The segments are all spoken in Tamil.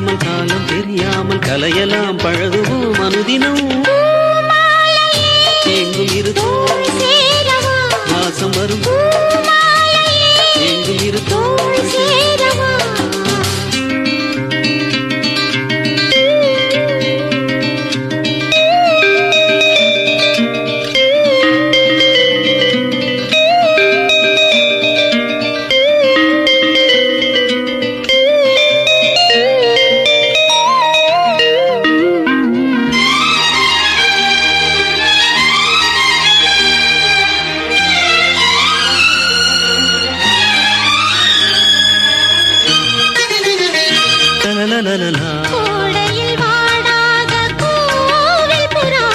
புரியாமல் காலம் தெரியாமல் கலையெல்லாம் பழகுவோம் அனுதினம். எங்கும் இருக்கும் வாசம் வரும் எங்கும் இருக்கும் கோடையில் வாடாத கோவில் புறா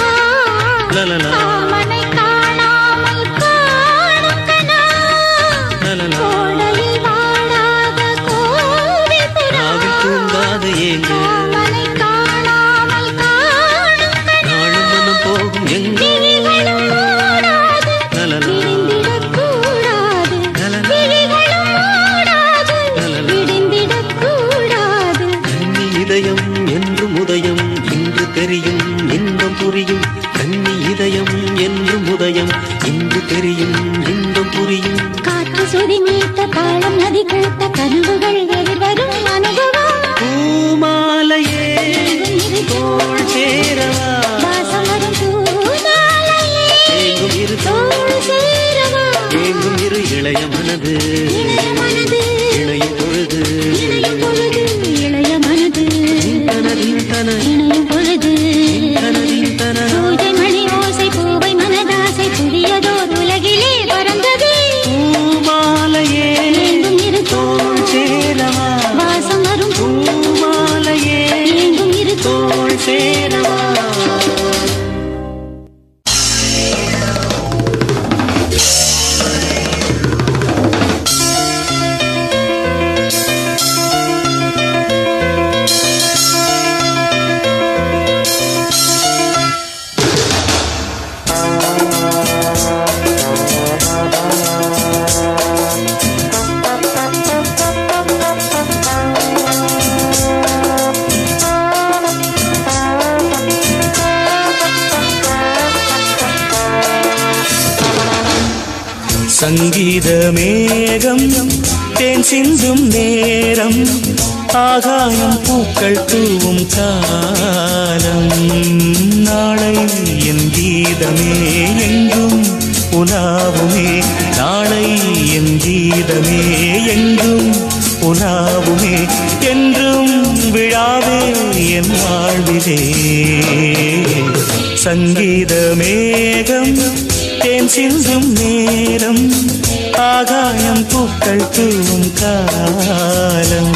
மாமனை காணாமல் காணும் கனா. கோடையில் வாடாத கோவில் புறா மாமனை காணாமல் காணும் கனா. நாளும் மனம் போகும் எங்கே இதயம் என்றும் உதயம் இன்று தெரியும் இன்பம் புரியும். கன்னி இதயம் என்றும் உதயம் இன்று தெரியும் இன்பம் புரியும். காற்று சுதி மீட்ட தாளம் நதி கூட்ட கனவுகள் எதிர்வரும் அனுபவம். பூமாலையே தோள் சேரவா வாசம் வரும் பூமாலையே எங்கும் இரு தோள் சேரவா. எங்கும் இரு இளைய மனது இளைய பொழுது இணையும் பொழுது பூஜை மணி ஓசை பூவை மனதாசை புதியதோர் உலகிலே பறந்தது. பூமாலையே எங்கும் இருக்கும் சேரவா வாசம் வரும் பூமாலையே எங்கும் இருக்கும் சேரவா. சங்கீத மேகம் தேன் சிந்தும் நேரம் ஆகாயம் பூக்கள் தூவும் காலம். நாளை என் கீதமே எங்கும் உலாவுமே. நாளை என் கீதமே எங்கும் உலாவுமே. என்றும் விழாவே என் வாழ்விலே. சங்கீத மேகம் தேன் சிந்தும் நேரம் ஆகாயம் பூக்கள் தூவும் காலம்.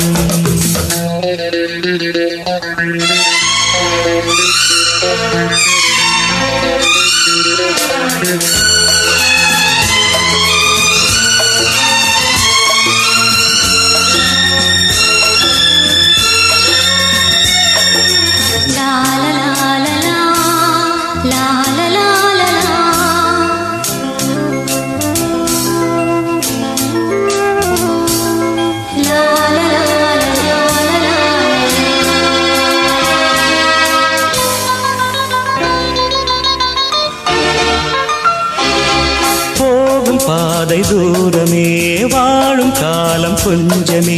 பாதை தூரமே வாழும் காலம் கொஞ்சமே.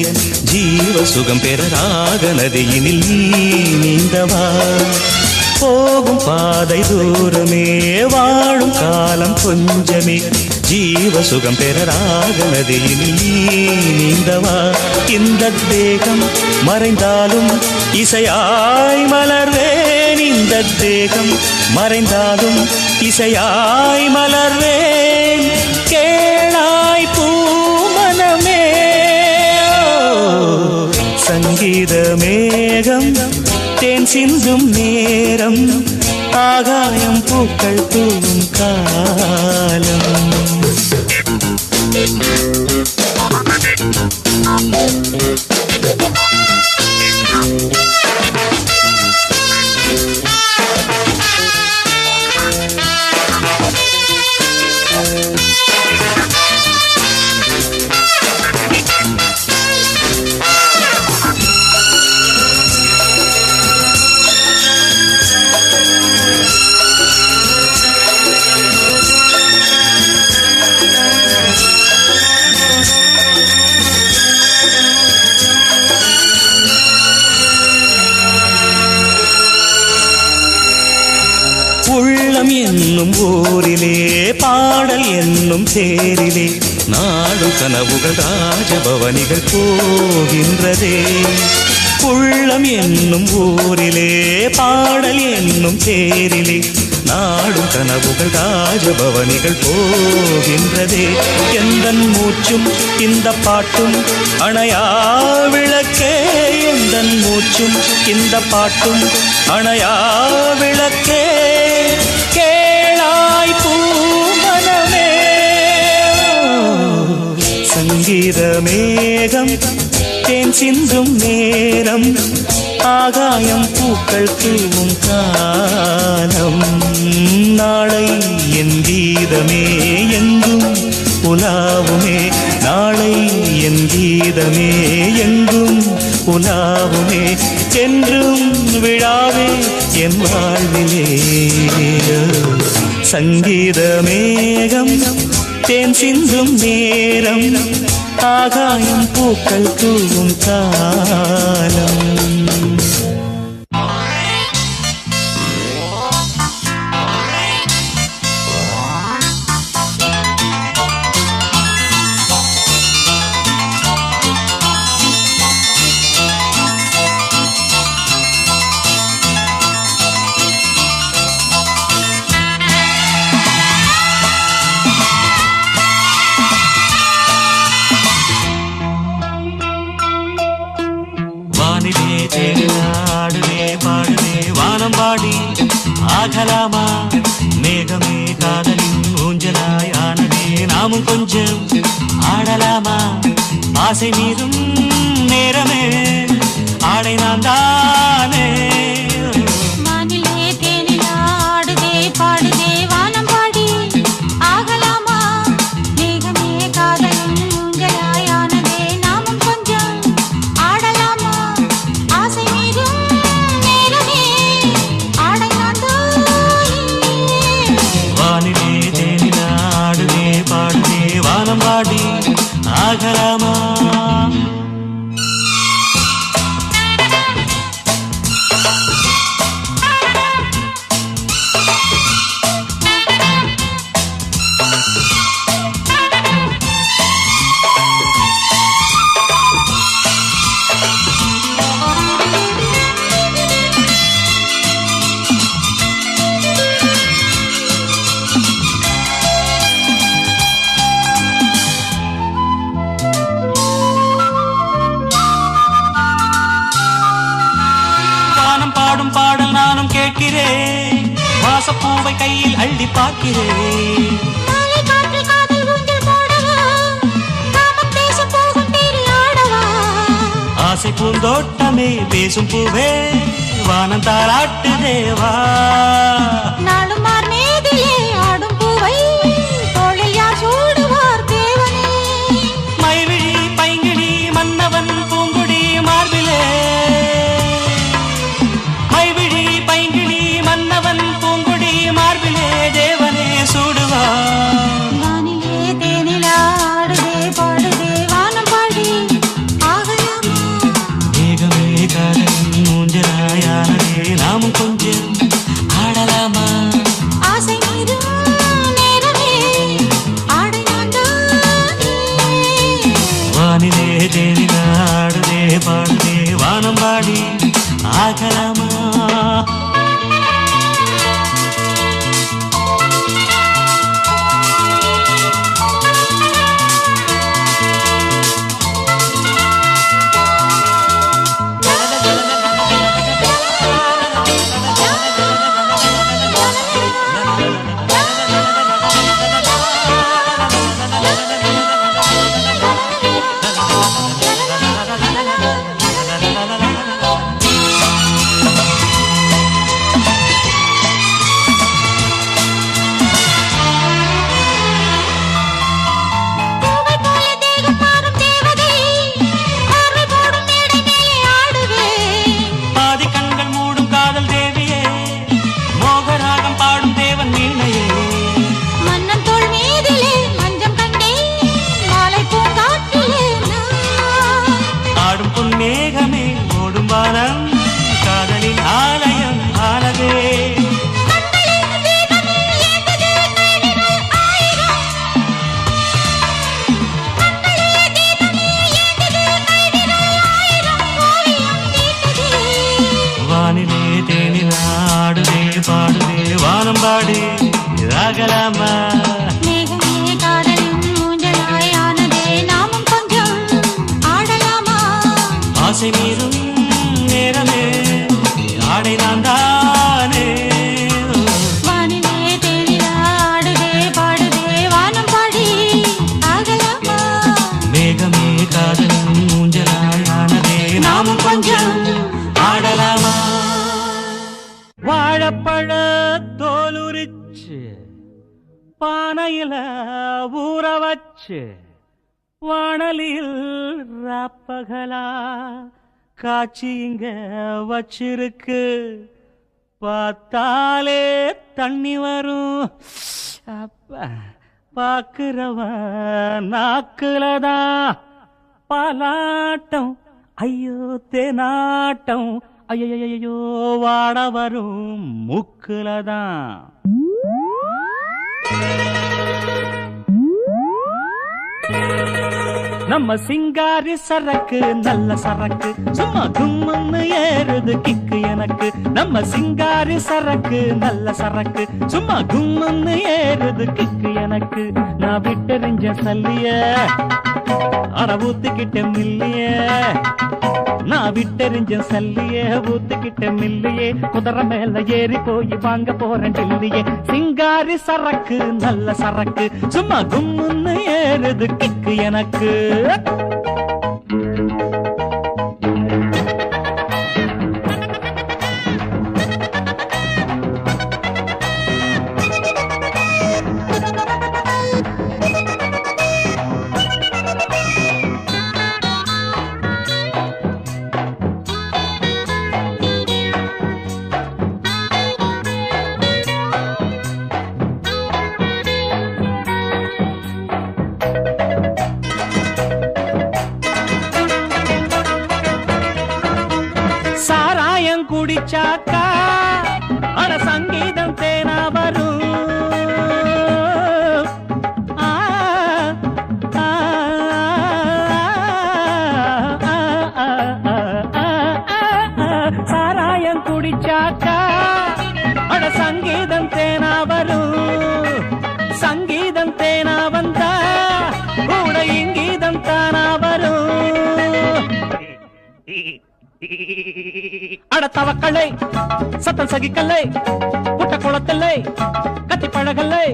ஜீவ சுகம் பெற ராக நதியினில் நீ நீந்தவா. போகும் பாதை தூரமே வாழும் காலம் கொஞ்சமே. ஜீவ சுகம் பெற ராக நதியினில் நீ நீந்தவா. இந்த தேகம் மறைந்தாலும் இசையாய் மலர்வேன். இந்த தேகம் மறைந்தாலும் இசையாய் மலர்வேன். கேளாய் பூமனமே. சங்கீத மேகம் தேன் சிந்தும் நேரம் ஆகாயம் பூக்கள் தூவும் காலம். என்னும் ஊரிலே பாடல் என்னும் தேரிலே நாடும் கனவுகள் ராஜபவனிகள் போகின்றதே. உள்ளம் என்னும் ஊரிலே பாடல் என்னும் தேரிலே நாடும் கனவுகள் ராஜபவனிகள் போகின்றதே. எந்தன் மூச்சும் இந்த பாட்டும் அணையா விளக்கே, எந்தன் மூச்சும் இந்த பாட்டும் அணையா விளக்கே. கேளாய் பூமனமே சங்கீத மேகம் தேன் சிந்தும் நேரம் ஆகாயம் பூக்கள் தூவும் காலம். நாளை என் கீதமே எங்கும் உலாவுமே, நாளை என் கீதமே எங்கும் உலாவுமே. என்றும் விழாவே என் வாழ்விலே. சங்கீத மேகம் தேன் சிந்தும் நேரம் ஆகாயம் பூக்கள் தூவும் காலம். ஆடுவே பாடுவே வானம் பாடி ஆகலாமா, மேகமே காதலின் ஊஞ்சலாய் ஆனதே நாமும் கொஞ்சம் ஆடலாமா. ஆசை மீதும் நேரமே ஆடை நான் தானே. பாடி ஆகலாமா. பாடல் நானும் கேட்கிறேன், வாசப்பூவை கையில் அள்ளி பார்க்கிறேன். ஆசை பூந்தோட்டமே பேசும் பூவே வானம் தாராட்டு தேவா. மைவிழி பைங்கிழி மன்னவன் பூங்குடி மார்பிலே, நாமும் கொஞ்சம் ஆடலாமா. ஆசை மீது நேரமே ஆடை வானிலே தேனில ஆடுதே பாடுதே வானம் பாடி ஆகலாமா. காதலின் ஆலயம் ஆனதே. ஆகலாமா மேகமே காதலின் ஊஞ்சலாய் ஆனதே நாமும் கொஞ்சம் ஆடலாமா ஆசை மீறும் நேரமே ஆடை நான் தானே வானிலே தேனிலா ஆடுதே பாடுதே வானம் பாடி ஆகலாமா மேகமே காதலின் ஊஞ்சலாய் ஆனதே நாமும் கொஞ்சம் ஆடலாமா வாழைப்பழ தோலுரிச்சு பானையில ஊற வச்சு வாணலில் ராப்பகலா காட்சி இங்க வச்சிருக்கு பார்த்தாலே தண்ணி வரும் அப்ப பாக்குறவ நாக்குலதான் பாலாட்டம் ஐயோ தேனாட்டம் ஐயோ வாட வரும் மூக்குலதான் நம்ம சிங்காரி சரக்கு நல்ல சரக்கு சும்மா கும்முன்னு ஏறுது கிக்கு எனக்கு நம்ம சிங்காரி சரக்கு நல்ல சரக்கு சும்மா கும்முன்னு ஏறுது கிக்கு எனக்கு நான் விட்டெறிஞ்ச சல்லிய அட ஊத்துக்கிட்ட மில்லிய நான் விட்டெறிஞ்ச சல்லிய ஊத்துக்கிட்ட மில்லியே குதிரை மேல ஏறி போய் வாங்க போறேன் டில்லியே சிங்காரி சரக்கு நல்ல சரக்கு சும்மா கும்முன்னு ஏறுது கிக்கு எனக்கு சாராயம் குடிச்சாக்கா அட சங்கீதம் தேனா வரும் சாராயம் குடிச்சாக்கா அட சங்கீதம் தேனா வரும் சங்கீதம் தேனா வந்தா கூட இங்கீதம் தானா வரும் அட தவக்கலை சத்தம் சகிக்கலை புட்ட குளத்தில்லை கத்தி பழகலை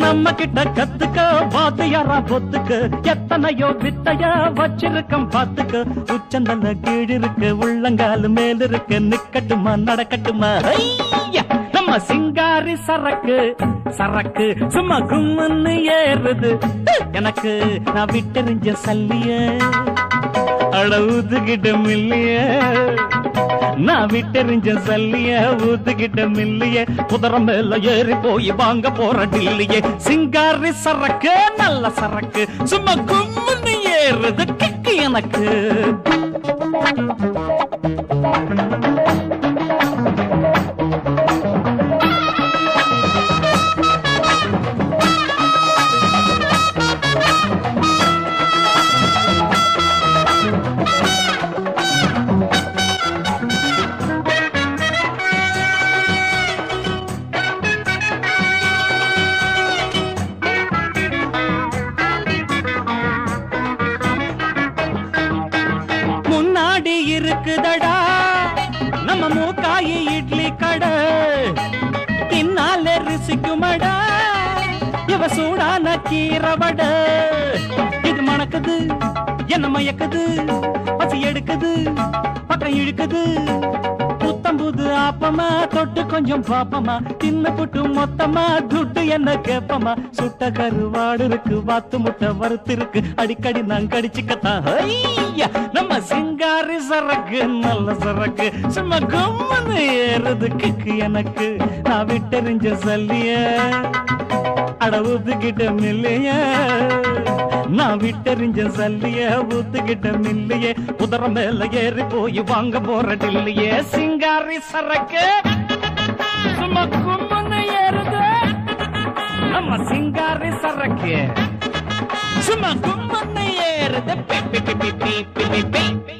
நம்ம கிட்ட கத்துக்க வாத்தியாரா பொத்துக்கு எத்தனையோ வித்தைய வச்சிருக்கம் பாத்துக்க உச்சந்தல்ல கீழ் இருக்கு உள்ளங்காலு மேல் இருக்கு நிக்கட்டுமா நடக்கட்டுமா ஐயா நம்ம சிங்காரி சரக்கு சரக்கு சும்மா கும்முன்னு ஏறுது எனக்கு நான் விட்டெறிஞ்ச சல்லிய அட ஊத்துக்கிட்ட மில்லிய நான் விட்டெறிஞ்ச சல்லிய ஊத்துக்கிட்ட மில்லிய குதிரை மேல ஏறி போய் வாங்க போற டில்லிய சிங்காரி சரக்கு நல்ல சரக்கு சும்மா கும்முன்னு ஏறுது கிக்கு எனக்கு இருக்குதடா நம்ம மூக்காயி இட்லி கடை பின்னால ரிசிக்குமடா இவ சூடான கீரவட இது மணக்குது என்ன மயக்குது பசி எடுக்குது பக்கம் இழுக்குது புத்தம்புது ஆப்பமா தொட்டு கொஞ்சம் பாப்பமா தின்னு புட்டு மொத்தமா துட்டு என்ன கேப்பமா சுட்ட கருவாடு இருக்கு வாத்து முட்டை வறுத்து இருக்கு அடிக்கடி நான் கடிச்சுக்கத்தான் ஐயா நம்ம சிங்காரி சரக்கு நல்ல சரக்கு சும்மா கும்முன்னு ஏறுது கிக்கு எனக்கு நான் விட்டெறிஞ்ச சல்லிய அட ஊத்துக்கிட்ட மில்லைய நான் விட்டெறிஞ்ச சல்லிய ஊத்துக்கிட்ட மில்லையே குதிரை மேல ஏறி போய் வாங்க போற டில்லியே சிங்காரி சரக்கு சும்மா கும்முன்னு ஏறுது நம்ம சிங்காரி சரக்கு சும்மா கும்முன்னு ஏறுது பி பி பி பி பி பி பி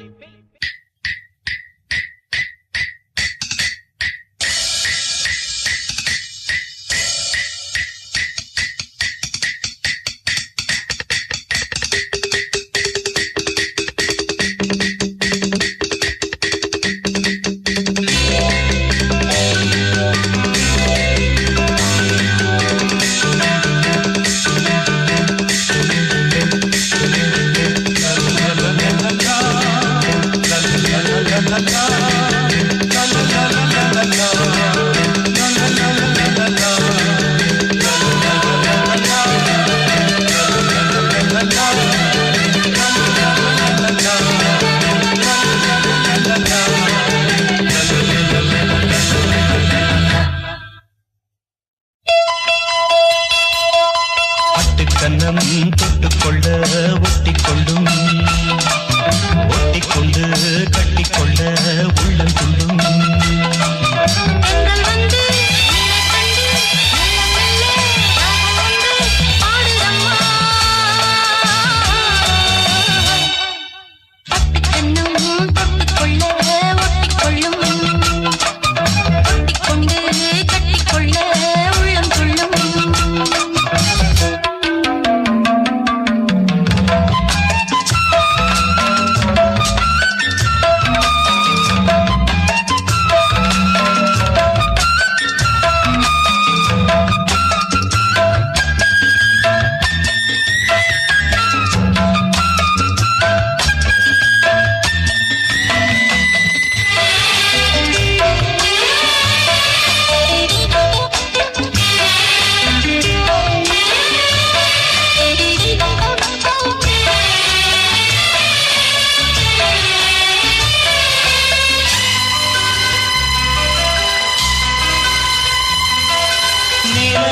கன்னம் தொட்டுக்கொள்ள ஒட்டிக்கொள்ளும் ஒட்டிக்கொண்டு கட்டிக்கொள்ள உள்ளம் துள்ளும்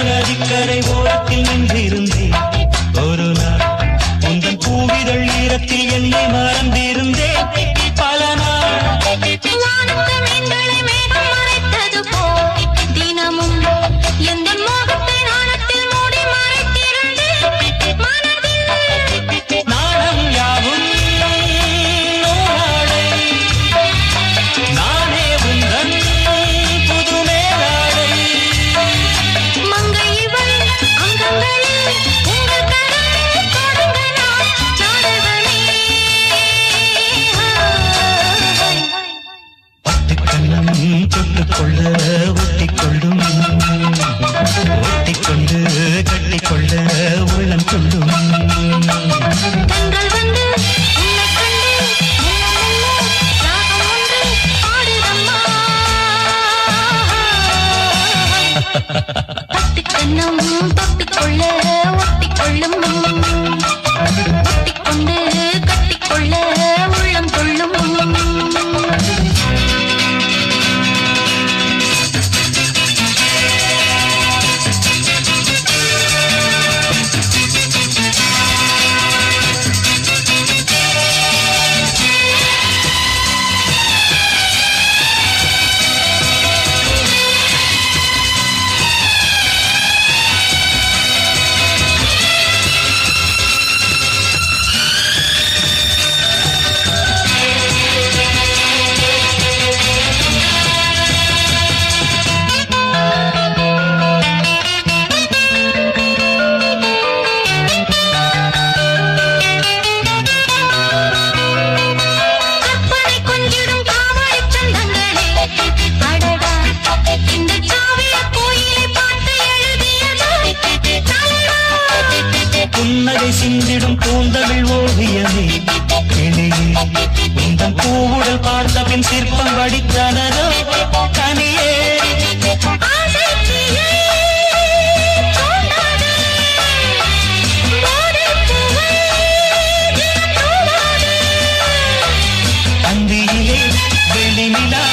நதிக்கரை ஓரத்தில் நின்றிருந்தேன் ஒரு நாள் உந்தன் பூவிதழ் ஈரத்தில் என்னை மறந்திருந்தேன் பல நாள் தினமும் எந்த மோகத்தை நாணத்தில் மூடி மறைத்திருந்தேன் நாணம் யாவும் நூலாடை நானே உந்தன் புது மேலாடை தொட்டுக்கொள்ள ஒட்டிக்கொள்ளும் ஒட்டிக்கொண்டு கட்டிக்கொள்ள உள்ளம் துள்ளும் கண்ணம் தொட்டுக்கொள்ள ஒட்டிக்கொள்ளும் ஒட்டிக்கொண்டு கட்டிக்கொள்ள உள்ளம் கொள்ளும் புன்னகை சிந்திடும் பூந்தமிழ் ஓவியமே கிளியே உந்தன் பூவுடல் பார்த்த பின் சிற்பம் வடித்தனதோ கனியே அந்தியிலே வெள்ளி நிலா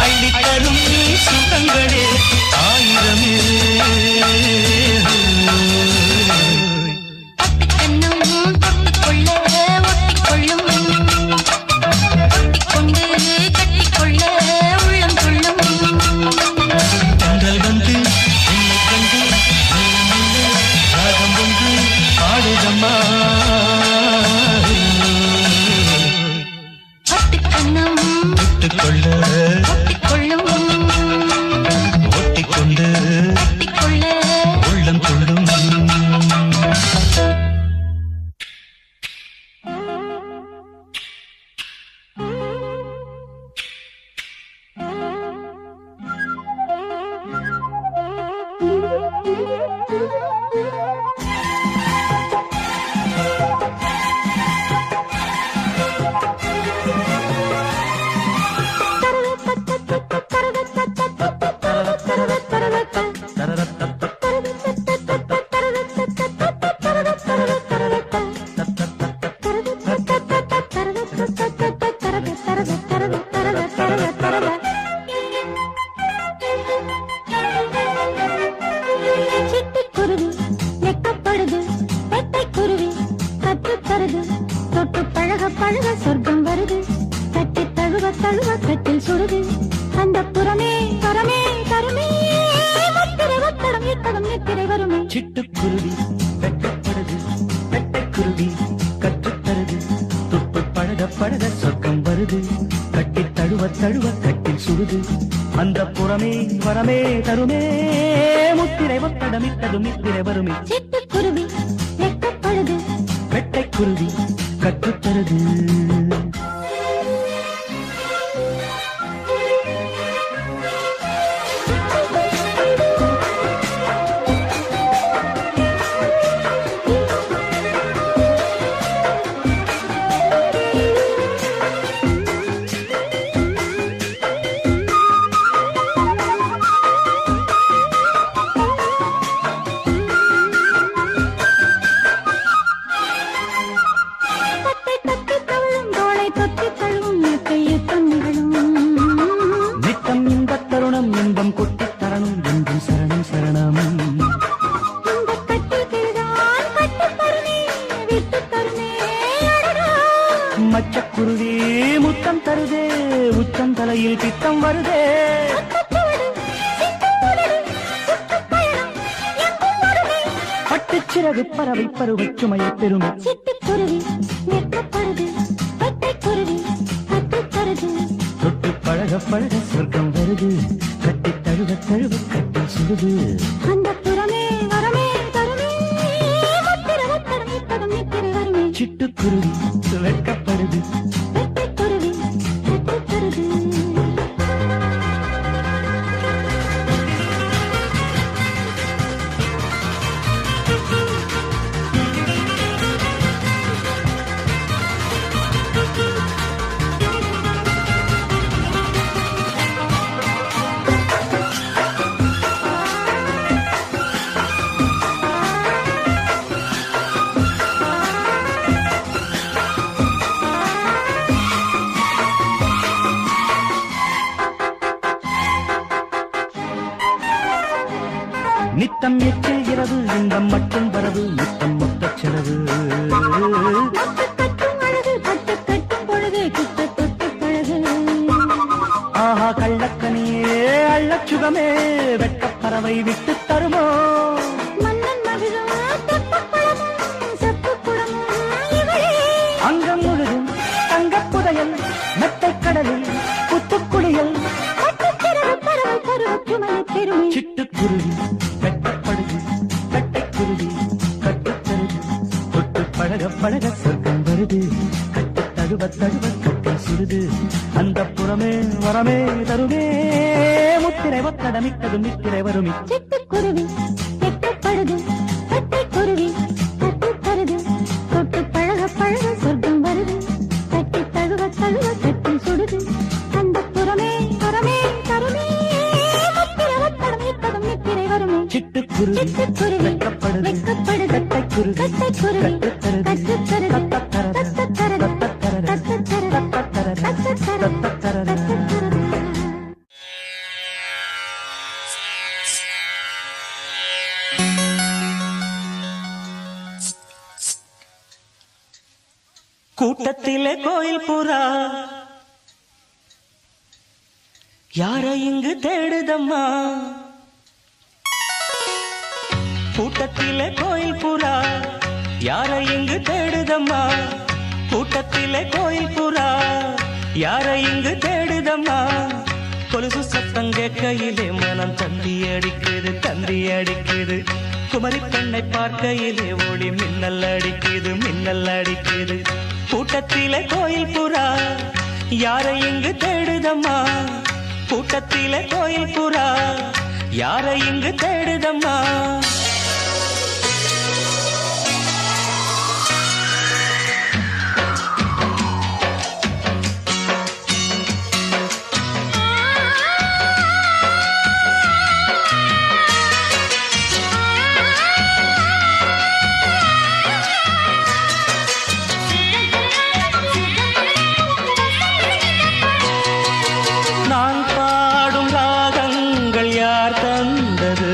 அள்ளித்தரும் சுகங்களே ஆயிரமே ஒட்டிக்கொண்டு உள்ளம் கொள்ளும் அந்த புறமே பரமே தருமே முத்திரை ஒத்தடம் இட்டதும் நித்திரை வருமே சிட்டுக்குருவி வெட்டப்படுது வெட்டைக்குருவி கற்றுத்தருது துப்பு பழக பழக சொர்க்கம் வருது கட்டி தழுவ தழுவ கட்டில் சுடுது அந்த புறமே வரமே தருமே முத்திரை ஒத்தடம் இட்டதும் நித்திரை வருமே சிட்டுக்குருவி வெட்டப்படுது வெட்டைக்குருவி கற்றுத்தருது மச்சக்குருவி முத்தம் தருதே உச்சம் தலையில் பித்தம் வருதே பட்டுச்சிறகு பறவை பருவ சுமையை பெறும் சிட்டுக்குருவி வெட்டப்படுது வெட்டைக்குருவி கற்றுத்தருது தொட்டு பழக பழக சொர்க்கம் வருது கட்டி தழுவ தழுவ கட்டி சுடுது அந்த புறமே வரமே தருமே முத்திரை ஒத்தடம் இட்டதும் நித்திரை வருமே சிட்டுக்குருவி வெட்கப்படுது வெட்டைக்குருவி கற்றுத்தருது நித்தம் எச்சில் இரவு இன்பம் மட்டும் வரவு நித்தம் மொத்த செலவு கட்டும் அழகு கட்டு கட்டும் பொழுது கிட்ட தொட்டு பழகு ஆஹா கள்ளக்கனியே அள்ளச் சுகமே வெட்டப் பறவை விட்டு தருமோ மன்னன் மகிழும் தெப்பக்குளமும் செப்புக்குளமும் இவளே அங்கம் முழுதும் தங்கப் புதையல் மெத்தைக் கடலில் புத்துக்குளியல் பட்டுச்சிறகு பறவை பருவ சுமையை பெறுமே சிட்டுக்குருவி வெட்டப்படுது வெட்டைக்குருவி கட்டுத்தருது தொட்டு பழக பழக சொர்க்கம் வருது கட்டு தழுவ தழுவ கட்டி சுடுது அந்த புறமே வரமே தருமே முத்திரை ஒத்தடமிட்டது நித்திரை வருமி சிட்டுக்குருவி வெட்டப்படுது வெட்டைக்குருவி கற்றுத்தருது தொட்டு பழக பழக சொர்க்கம் வருது கட்டி தழுவ தழுவ கட்டி சுடுது அந்த புறமே வரமே தருமே முத்திரை ஒத்தடம் இட்டதும் நித்திரை வருமே சிட்டுக்குருவி சிட்டுக்குருவி வெட்டப்படுது வெட்கப்படுது வெட்டைக்குருவி கட்டைக்குருவி கட்டுத்தருது கற்றுத்தருது தத்தத்தரது தத்தத்தரது தத்தத்தரது தத்தத்தரது தத்தத்தரது தத்தத்தரது கூட்டத்திலே கோயில் புறா யாரை இங்கு தேடுதம்மா கூட்டத்திலே கோயில் புறா யாரை இங்கு தேடுதம்மா கூட்டத்திலே கோயில் புறா யாரை இங்கு தேடுதம்மா கொலுசு சத்தம் கேட்கையிலே மனம் தந்தி அடிக்குது குமரி பெண்ணை பார்க்கையிலே ஓடி மின்னல் அடிக்குது கூட்டத்திலே கோயில் புறா யாரை இங்கு தேடுதம்மா கூட்டத்திலே கோயில் புறா யாரை இங்கு தேடுதம்மா நான் பாடும் ராகங்கள் யார் தந்தது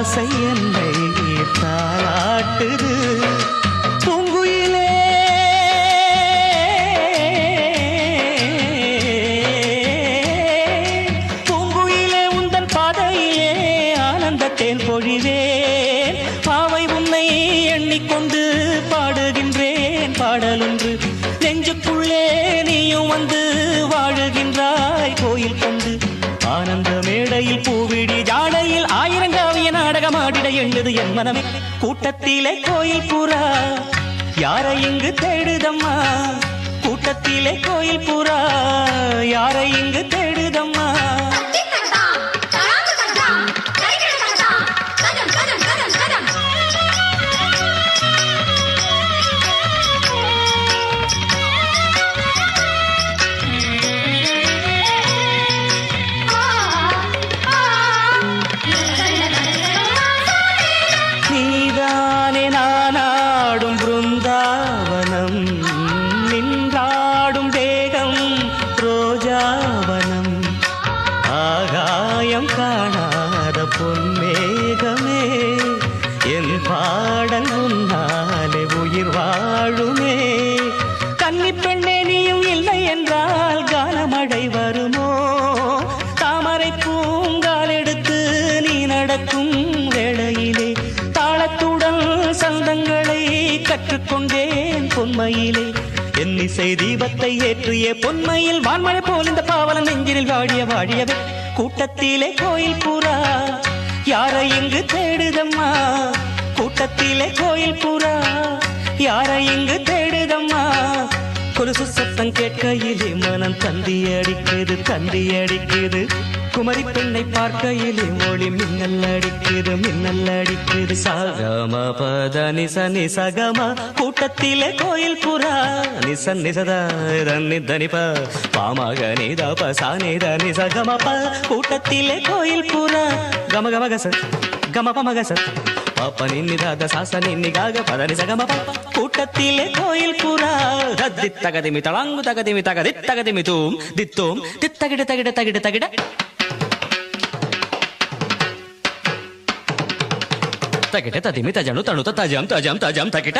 ஆசை என்னை தாளாட்டுது பூங்குயிலே பூங்குயிலே உந்தன் பாதையிலே ஆனந்த தேன் பொழிவேன் பாவை உன்னை எண்ணிக்கொண்டு பாடுகின்றேன் பாடலொன்று நெஞ்சுக்குள்ளே நீயும் வந்து வாழுகின்றாய் கோயில் கொண்டு ஆனந்த மேடையில் பூவிடி ஜாடையில் ஆயிரங்காவிய நாடகமாடிட எண்ணுது என் மனமே கூட்டத்திலே கோயில் புறா யாரை இங்கு தேடுதம்மா கூட்டத்திலே கோயில் புறா யாரை இங்கு தேடுதம்மா நீதானே நானாடும் பிருந்தாவனம் நின்றாடும் தேகம் ரோஜாவனம் ஆகாயம் காணாத பொன்மேகமே என் பாடல் உன்னாலே உயிர் வாழுமே கன்னி பெண்ணே நீயும் இல்லை என்றால் கானமழை வருமோ தாமரை பூங்கால் எடுத்து நீ நடக்கும் வேளையிலே தாளத்துடன் சந்தங்களை கற்றுக்கொண்டேன் பொன்மையிலே என் இசை தீபத்தை ஏற்றிய பொன்மையில் வான்மழை போல் இந்த பாவலன் நெஞ்சினில் வாழியவே கூட்டத்திலே கோயில் புறா யாரை இங்கு தேடுதம்மா கூட்டத்திலே கோயில் புறா யாரை இங்கு தேடுதம்மா கொலுசு சத்தம் கேட்கையிலே மனம் தந்தி அடிக்குது குமரி பெண்ணை பார்க்கையிலே மொழி மின்னல் அடிக்குது சகம பத நிச நிசகம கூட்டத்திலே கோயில் புறா நிச நிசத தனிப பாமக நித பசானித நிசகம ப கூட்டத்திலே கோயில் புறா கம கம கச கம பம கச பாப்ப நின்னிதாத சாச நின்னிகாக பத நிசகம ப கூட்டத்திலே கோயில் புறா தித்தகதிமி தளாங்கு தகதிமி தகதி தகதிமி தூம் தித்தோம் தித்தகிட தகிட தகிட தகிட தகிட ததிமி தஜனு தணுத தஜம் தஜம் தஜம் தகிட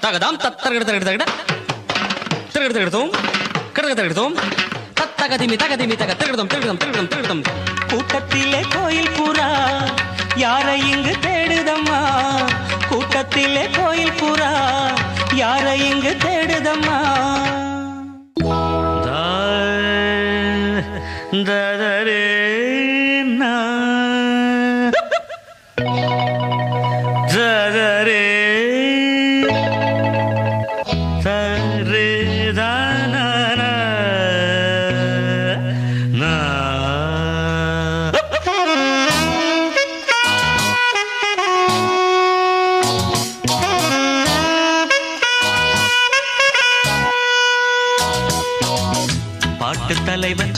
தகதாம் தத்தகிட தகிட தகிட தகிட தகிடதோம் கடக தகிடதோம் தத்தகதிமி தகதிமி தக தகிடதோம் தகிடதோம் தகிடதோம் தகிடதோம் கூட்டத்திலே கோயில் புறா யாரை இங்கு தேடுதம்மா கூட்டத்திலே கோயில் புறா யாரை இங்கு தேடுதம்மா தரே தரே தரே தான பாட்டு தலைவன்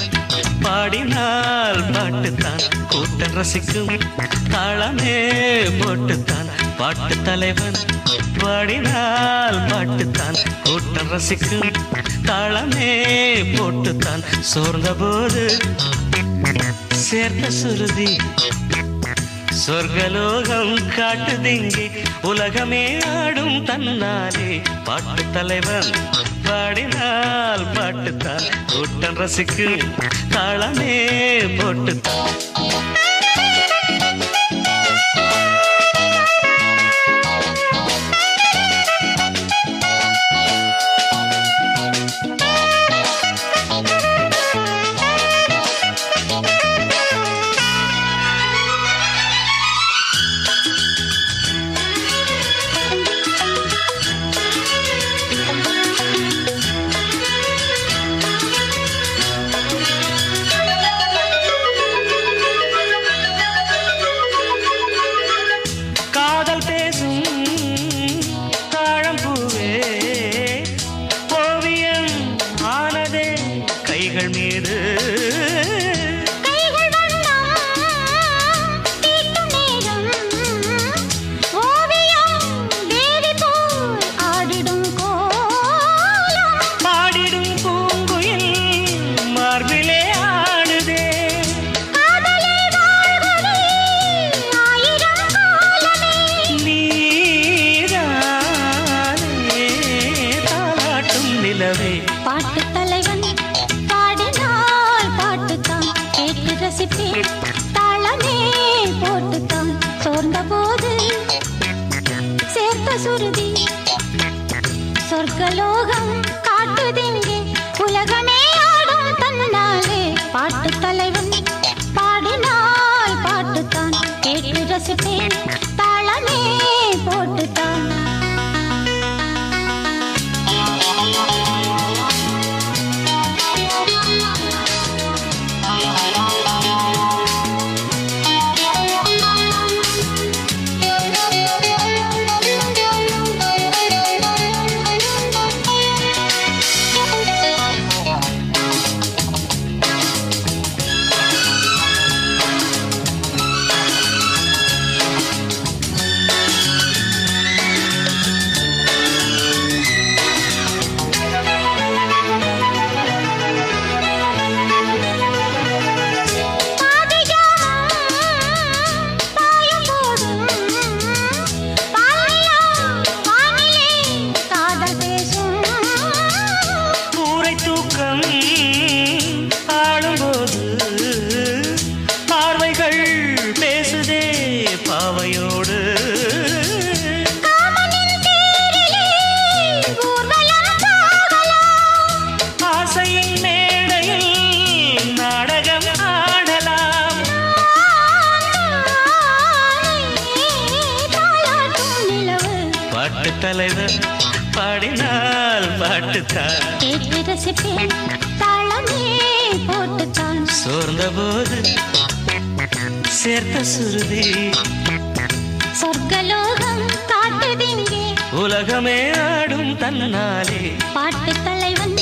பாடினால் பாட்டுத்தான் கூட்டம் ரசிக்கும் தாளமே போட்டுத்தான் பாட்டு தலைவன் பாடினால் பாட்டுத்தான் கூட்டம் ரசிக்கும் தாளமே போட்டுத்தான் சோர்ந்த போது சேர்த்த சுருதி சொர்க்கலோகம் காட்டுதிங்கி உலகமே ஆடும் தன்னாலே பாட்டு தலைவன் பாடினால் பாட்டுத்தான் கூட்டம் ரசிக்கும் தாளமே போட்டுத்தான் சுருதி சொர்க்கலோகம் காட்டுதிங்கே உலகமே ஆடும் தன்னாலே பாட்டு தலைவன் பாடினால் பாட்டுத்தான் கேட்டு ரசிப்பேன் தாளமே போட்டுத்தான் தலைவர் பாடினால் பாட்டுத்தான் கேட்டு ரசிப்பேன் தாளமே போட்டுத்தான் சோர்ந்த போது சேர்த்த சுருதி சொர்க்கலோகம் காட்டுதிங்கே உலகமே ஆடும் தன்னாலே பாட்டு தலைவன்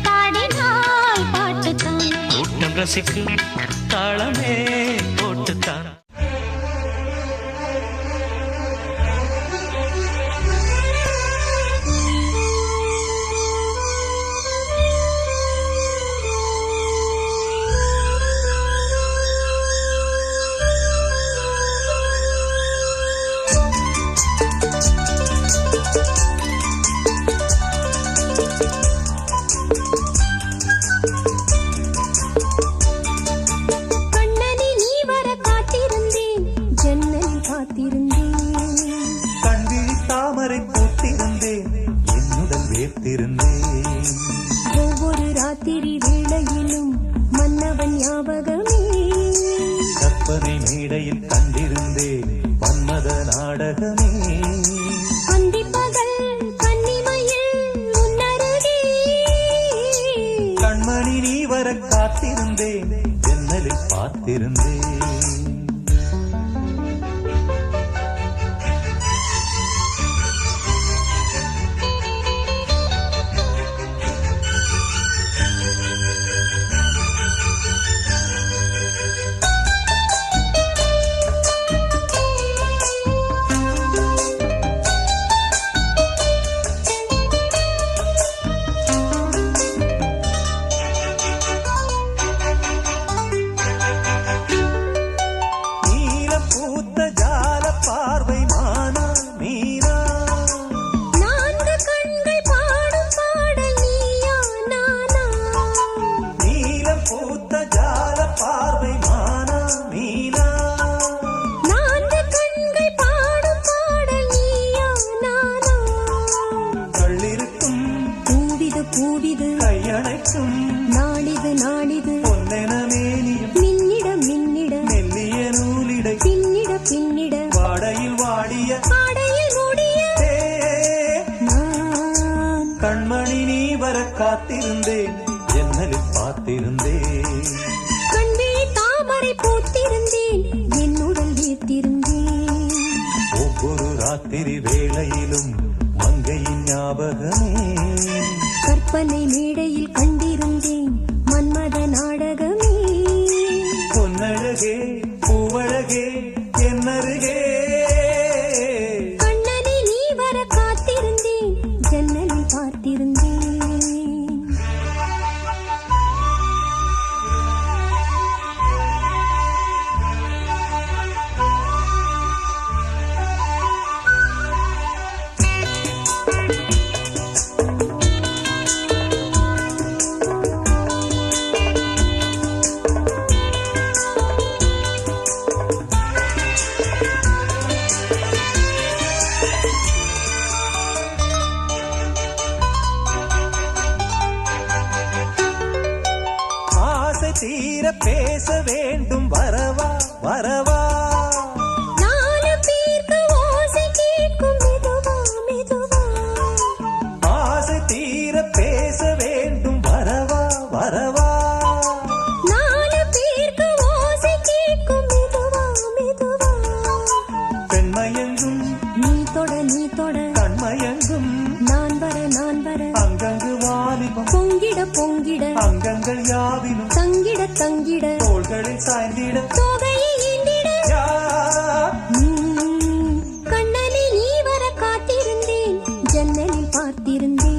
பாடினால் பாட்டுத்தான் கூட்டம் ரசிக்கும் தாளமே போட்டுத்தான் ஒவ்வொரு ராத்திரி வேளையிலும் மன்னவன் ஞாபகமே கற்பனை மேடையில் கண்டிருந்தேன் மன்மத நாடகமே அந்திப்பகல் கன்னிமையில் உன்னருகே கண்மணி நீ வர காத்திருந்தேன் ஜன்னலில் பார்த்திருந்தேன் நாளிது நாளிது மின்னிட மின்னிட மெல்லிய நூலிடை பின்னிட பின்னிட வாடையில் வாடிய ஆடையில் மூடிய நான் கண்மணி நீ வர காத்திருந்தேன் ஜன்னலில் பார்த்திருந்தேன் கண்விழி தாமரை பூத்திருந்தேன் என்னுடன் வீத்திருந்தேன் ஒவ்வொரு ராத்திரி வேளையிலும் மங்கையின் ஞாபகமே கற்பனை மேடையில் கண்டிருந்தேன் மன்மத நாடகமே பொன்னழகே பூவழகே என்னருகே கண்ணனை நீ வர காத்திருந்தேன் ஜன்னலில் பார்த்திருந்தேன் பொங்கிட அங்கங்கள் யாவிலும் தங்கிட தங்கிட தோள்களில் சாய்ந்திட தோகையை ஈண்டிட யார் கண்ணனில் நீ வர காத்திருந்தேன் ஜன்னலில் பார்த்திருந்தேன்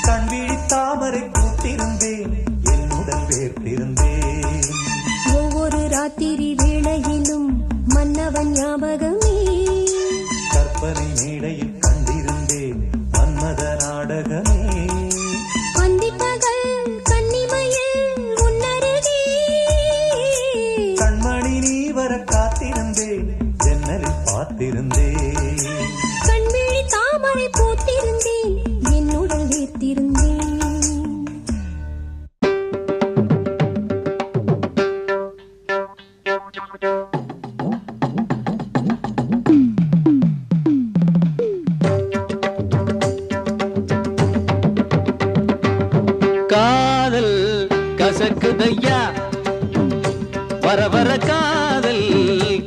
கண்விழி தாமரை பூத்திருந்தேன் என்னுடன் வேர்த்திருந்தேன் ஒவ்வொரு ராத்திரி வேளையிலும் மன்னவன் ஞாபகமே கற்பனை மேடையில் கண்டிருந்தேன் மன்மத நாடகமே அந்திப்பகல் கன்னிமையில் உன்னருகே கண்மணி நீ வர காத்திருந்தேன் ஜன்னலில் பார்த்திருந்தேன் கண்விழி தாமரை பூத்திருந்தேன் என்னுடன் வேர்த்திருந்தேன் காதல் கசக்குதையா வர வர காதல்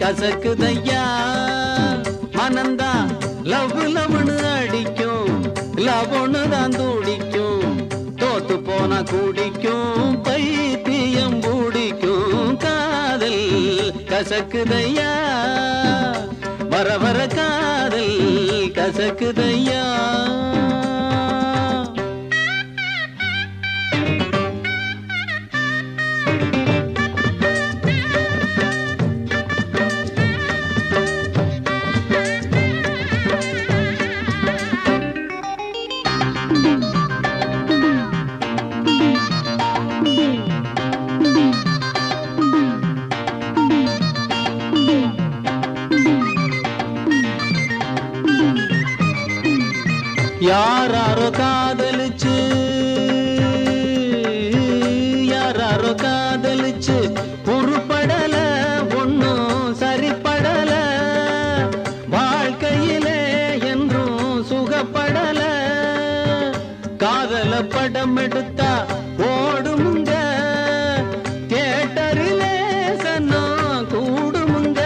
கசக்குதையா மனந்தா லவ் லவ்னு அடிக்கும் லவ்னு தான் துடிக்கும் தோத்து போனா குடிக்கும் பைத்தியம் பூடிக்கும் காதல் கசக்குதையா வர வர காதல் கசக்குதையா யாராரோ காதலிச்சு யாராரோ காதலிச்சு உருப்படல ஒன்னும் சரிப்படல வாழ்க்கையிலே என்றும் சுகப்படல காதல படம் எடுத்தா ஓடுமுங்க தியேட்டரிலே சன்னம் கூடுமுங்க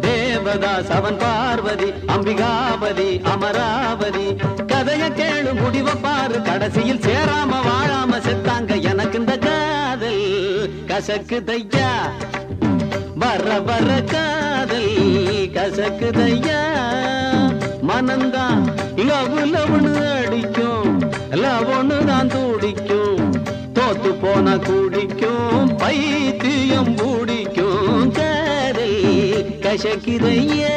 தேவதாஸ் அவன் பார்வதி அம்பிகாபதி அமராவதி கதைய கேளு முடிவ பாரு கடைசியில் சேராம வாழாம செத்தாங்க எனக்கு இந்த காதல் கசக்குதையா வர வர காதல் கசக்குதையா மனந்தான் லவ் லவ்னு அடிக்கும் லவ்னு தான் துடிக்கும் தோத்து போனா குடிக்கும் பைத்தியம் பூடிக்கும் காதல் கசக்குதையா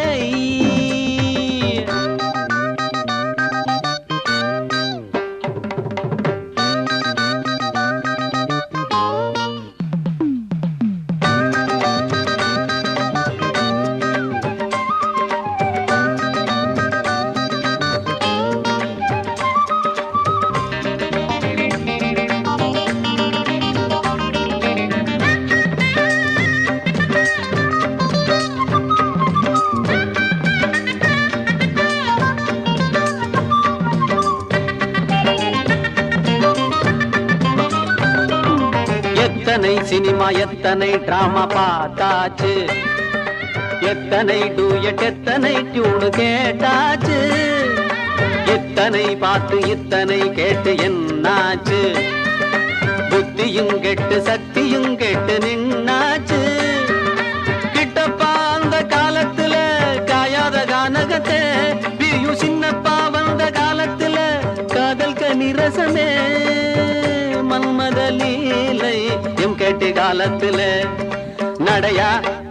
எத்தனை சினிமா எத்தனை டிராமா பார்த்தாச்சு எத்தனை டூயட் எத்தனை டியூன் கேட்டாச்சு இத்தனை பார்த்து இத்தனை கேட்டு என்னாச்சு புத்தியும் கெட்டு சக்தியும் கெட்டு நின்னாச்சு கிட்டப்பா அந்த காலத்துல காயாத கானகத்தை பிரியும் சின்னப்பா வந்த காலத்துல காதல் கனிரசமே மன்மத லீலை எம் கேட்டு காலத்துல நடையா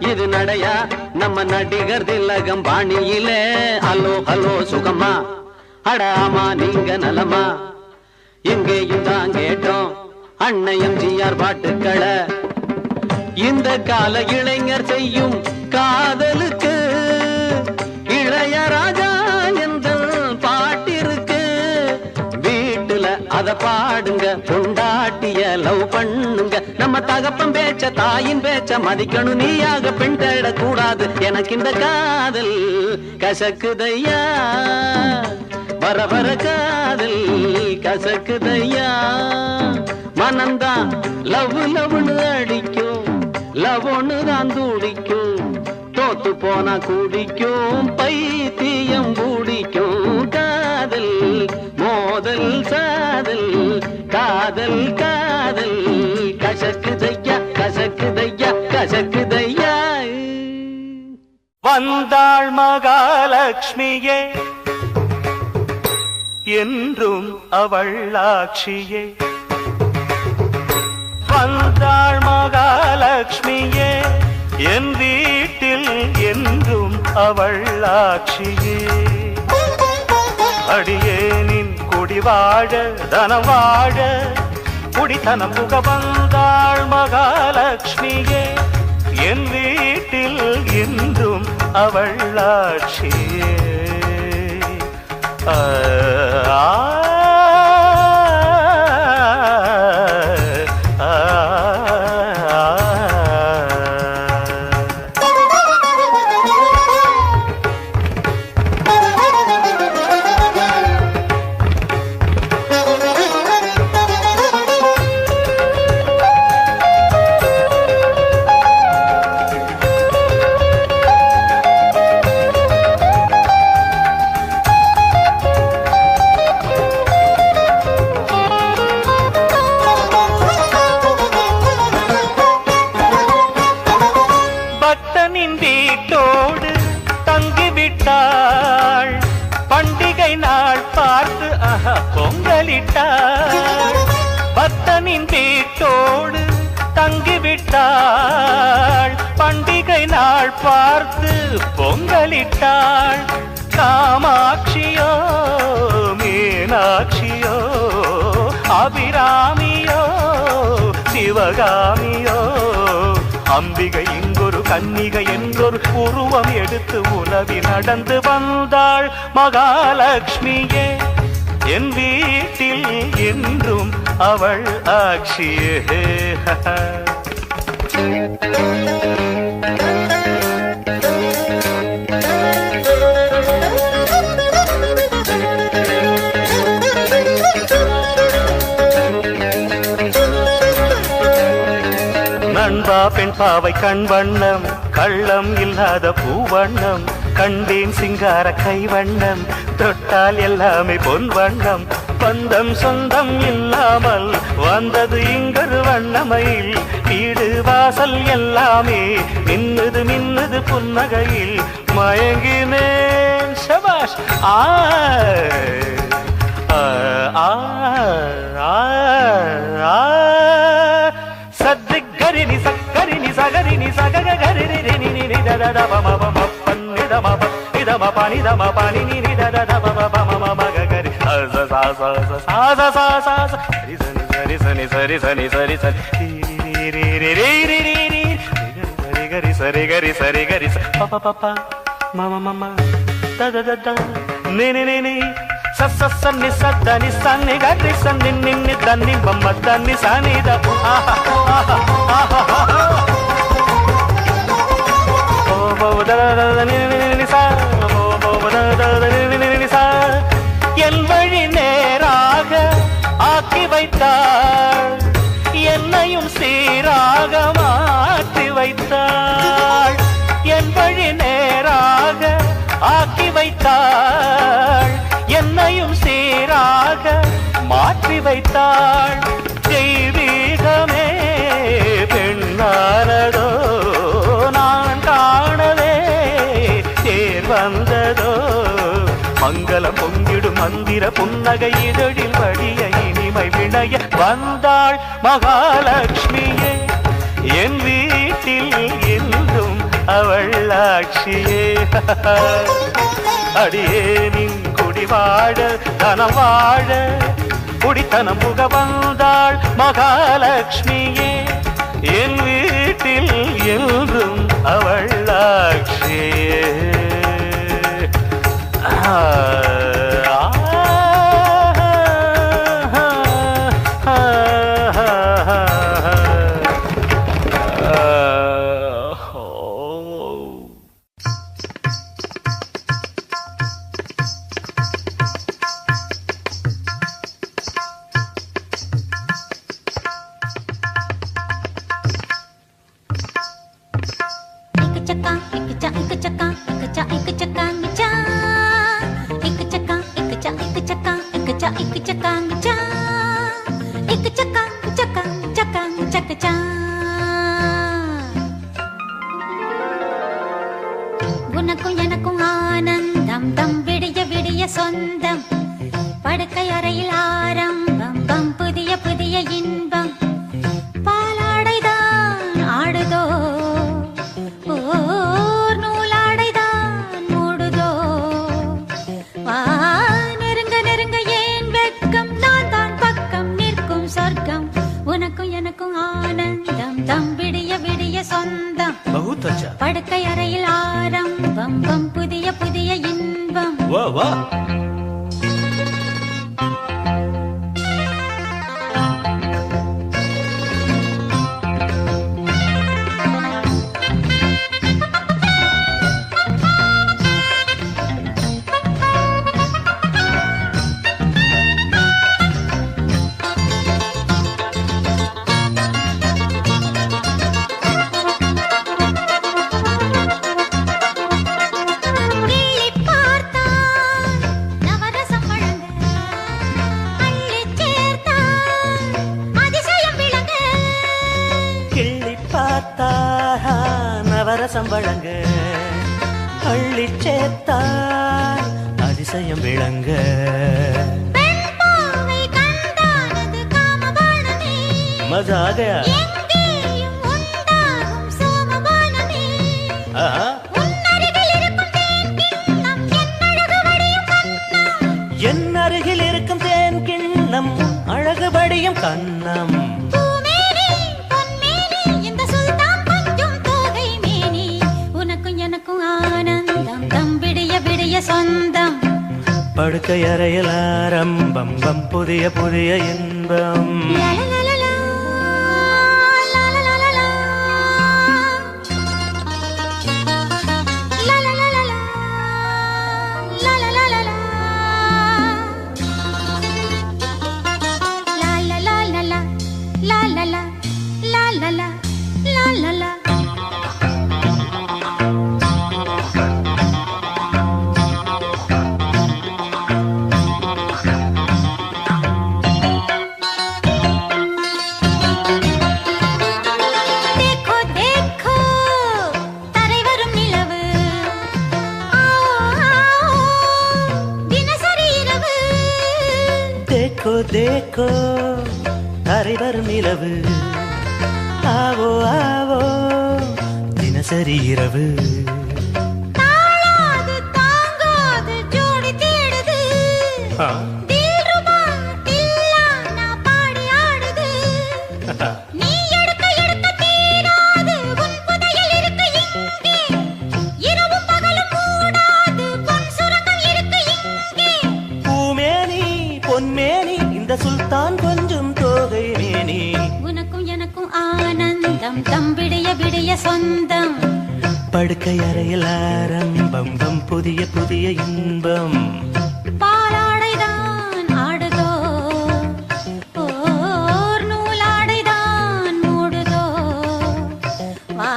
இது நடையா நம்ம நடிகர் திலகம் பாணியில ஹலோ ஹலோ சுகமா அடாமா நீங்க நலமா இங்கேயும் தான் கேட்டோம் அன்னையும் ஜிஆர் பாட்டுக்களை இந்த கால இளைஞர் செய்யும் காதலுக்கு இளையராஜா என்ற பாட்டிருக்கு வீட்டுல அத பாடுங்க பொண்டாட்டிய லவ் பண்ணுங்க நம்ம தகப்பன் பேச்ச தாயின் பேச்ச மதிக்கணும் நீயாக பெண் தேடக்கூடாது எனக்கு இந்த காதல் கசக்குதையா வர வர காதல் கசக்குதையா மனந்தான் லவ் லவ்னு அடிக்கும் லவ் ஒன்னு தான் துடிக்கும் தோத்து போனா குடிக்கும் பைத்தியம் பூடிக்கும் காதல் மோதல் சாதல் காதல் காதல் கசக்குதையா கசக்குதையா கசக்குதையா. வந்தாள் மகாலட்சுமியே என்றும் அவள் ஆட்சியே. வந்தாள் மகாலட்சுமியே என் வீட்டில் என்றும் அவள் ஆட்சியே. அடியேனின் குடி வாழ தனம் வாழ குடித்தனம் புக வந்தாள் மகாலட்சுமியே என் வீட்டில் என்றும் அவள் ஆட்சியே. வீட்டோடு தங்கிவிட்டாள் பண்டிகை நாள் பார்த்து பொங்கலிட்டாள். பக்தனின் வீட்டோடு தங்கிவிட்டாள் பண்டிகை நாள் பார்த்து பொங்கலிட்டாள். காமாட்சியோ மீனாட்சியோ அபிராமியோ சிவகாமியோ அம்பிகை இங்கொரு கன்னிகை என்றொரு உருவம் எடுத்து உலவி நடந்து வந்தாள் மகாலட்சுமியே என் வீட்டில் என்றும் அவள் ஆட்சியே. நண்பா பெண் பாவை கண் வண்ணம் கள்ளம் இல்லாத பூவண்ணம் கண்டேன் சிங்கார கைவண்ணம் தொட்டால் எல்லாமே பொன் வண்ணம் பந்தம் சொந்தம் இல்லாமல் வந்தது இங்கொரு வண்ணமையில் வீடு வாசல் எல்லாமே மின்னுது மின்னுது புன்னகையில் மயங்கினேன் சபாஷ். சத்திகரினி சக்கரினி சகரினி சககரினி பன்னிதம இதம பனிதம பனினி மகரி சரி சனி சரி சனி சரி சரி గరి సరి గరి సరి గరి పప పప మమ మమ దద దద నేనే నేనే సస్స సన్ని సద్దని సన్ని గరి సన్ని నిన్ని దన్ని బొమ్మ దన్ని సనిద ఆహా ఆహా ఆహా ఓ బో దద దద నిన్ని సా ఓ బో దద దద నిన్ని సా என் வழி நேராக ஆக்கி வைத்தாள் என்னையும் சீராக மாற்றி வைத்தாள் என் வழி நேராக ஆக்கி வைத்தாள் என்னையும் சீராக மாற்றி வைத்தாள் தெய்வீகமே பெண்ணானதோ நான் காணவே தேர் வந்ததோ மங்களம் பொங்கிடும் மந்திர புன்னகை இதழில் வடிய இனிமை விளைய வந்தாள் மகாலட்சுமியே என் வீட்டில் என்றும் அவள் ஆட்சியே அடியேனின் குடி வாழ தனம் வாழ குடித்தனம் புக வந்தாள் மகாலட்சுமியே என் வீட்டில் என்றும் அவள் ஆட்சியே. एक चक्का மச்சான் உனக்கும் எனக்கும் ஆனந்தம் தம் விடிய விடிய சொந்தம் படுக்கை அறையில் ஆரம்பம் பம் புதிய புதிய இன்பம் பாலாடைதான் ஆடுதோ ஓர் நூலாடைதான் மூடுதோ வா நெருங்க நெருங்க ஏன் வெட்கம் நான் தான் பக்கம் நிற்கும் சொர்க்கம் உனக்கும் எனக்கும் ஆனந்தம் தம் விடிய விடிய சொந்தம் बहुत अच्छा படுக்கை அறையில் ஆரம்பம் பம் புதிய புதிய இன்பம் वाह वाह நவரசம் வழங்க அள்ளி சேர்த்தால் அதிசயம் விளங்க मजा आ गया என் அருகில் இருக்கும் தேன் கிண்ணம் அழகுபடியும் கண்ணம் இந்த சுல்தான் கொஞ்சம் தோகை மேனி உனக்கும் எனக்கும் ஆனந்தம் தம் விடிய விடிய சொந்தம் படுக்கை அறையில் ஆரம்பம் பம் புதிய புதிய இன்பம் देखो तारे वरुम निलवु आवो आवो दिनसरी இரவு தாளாது தாங்காது ஜோடி தேடுது தில்ருபா தில்லானா பாடி ஆடுது நீ எடுக்க எடுக்க தீராது உன் புதையல் இருக்கு இங்கே இரவும் பகலும் மூடாது பொன் சுரங்கம் இருக்கு இங்கே பூமேனி பொன்மேனி இந்த சுல்தான் கொஞ்சம் தோகை மேனி உனக்கும் எனக்கும் ஆனந்தம் தம் விடிய விடிய சொந்தம் படுக்கை அறையில் ஆரம்பம் பம் புதிய புதிய இன்பம் பாலாடைதான் ஆடுதோ ஓர் நூலாடைதான் மூடுதோ வா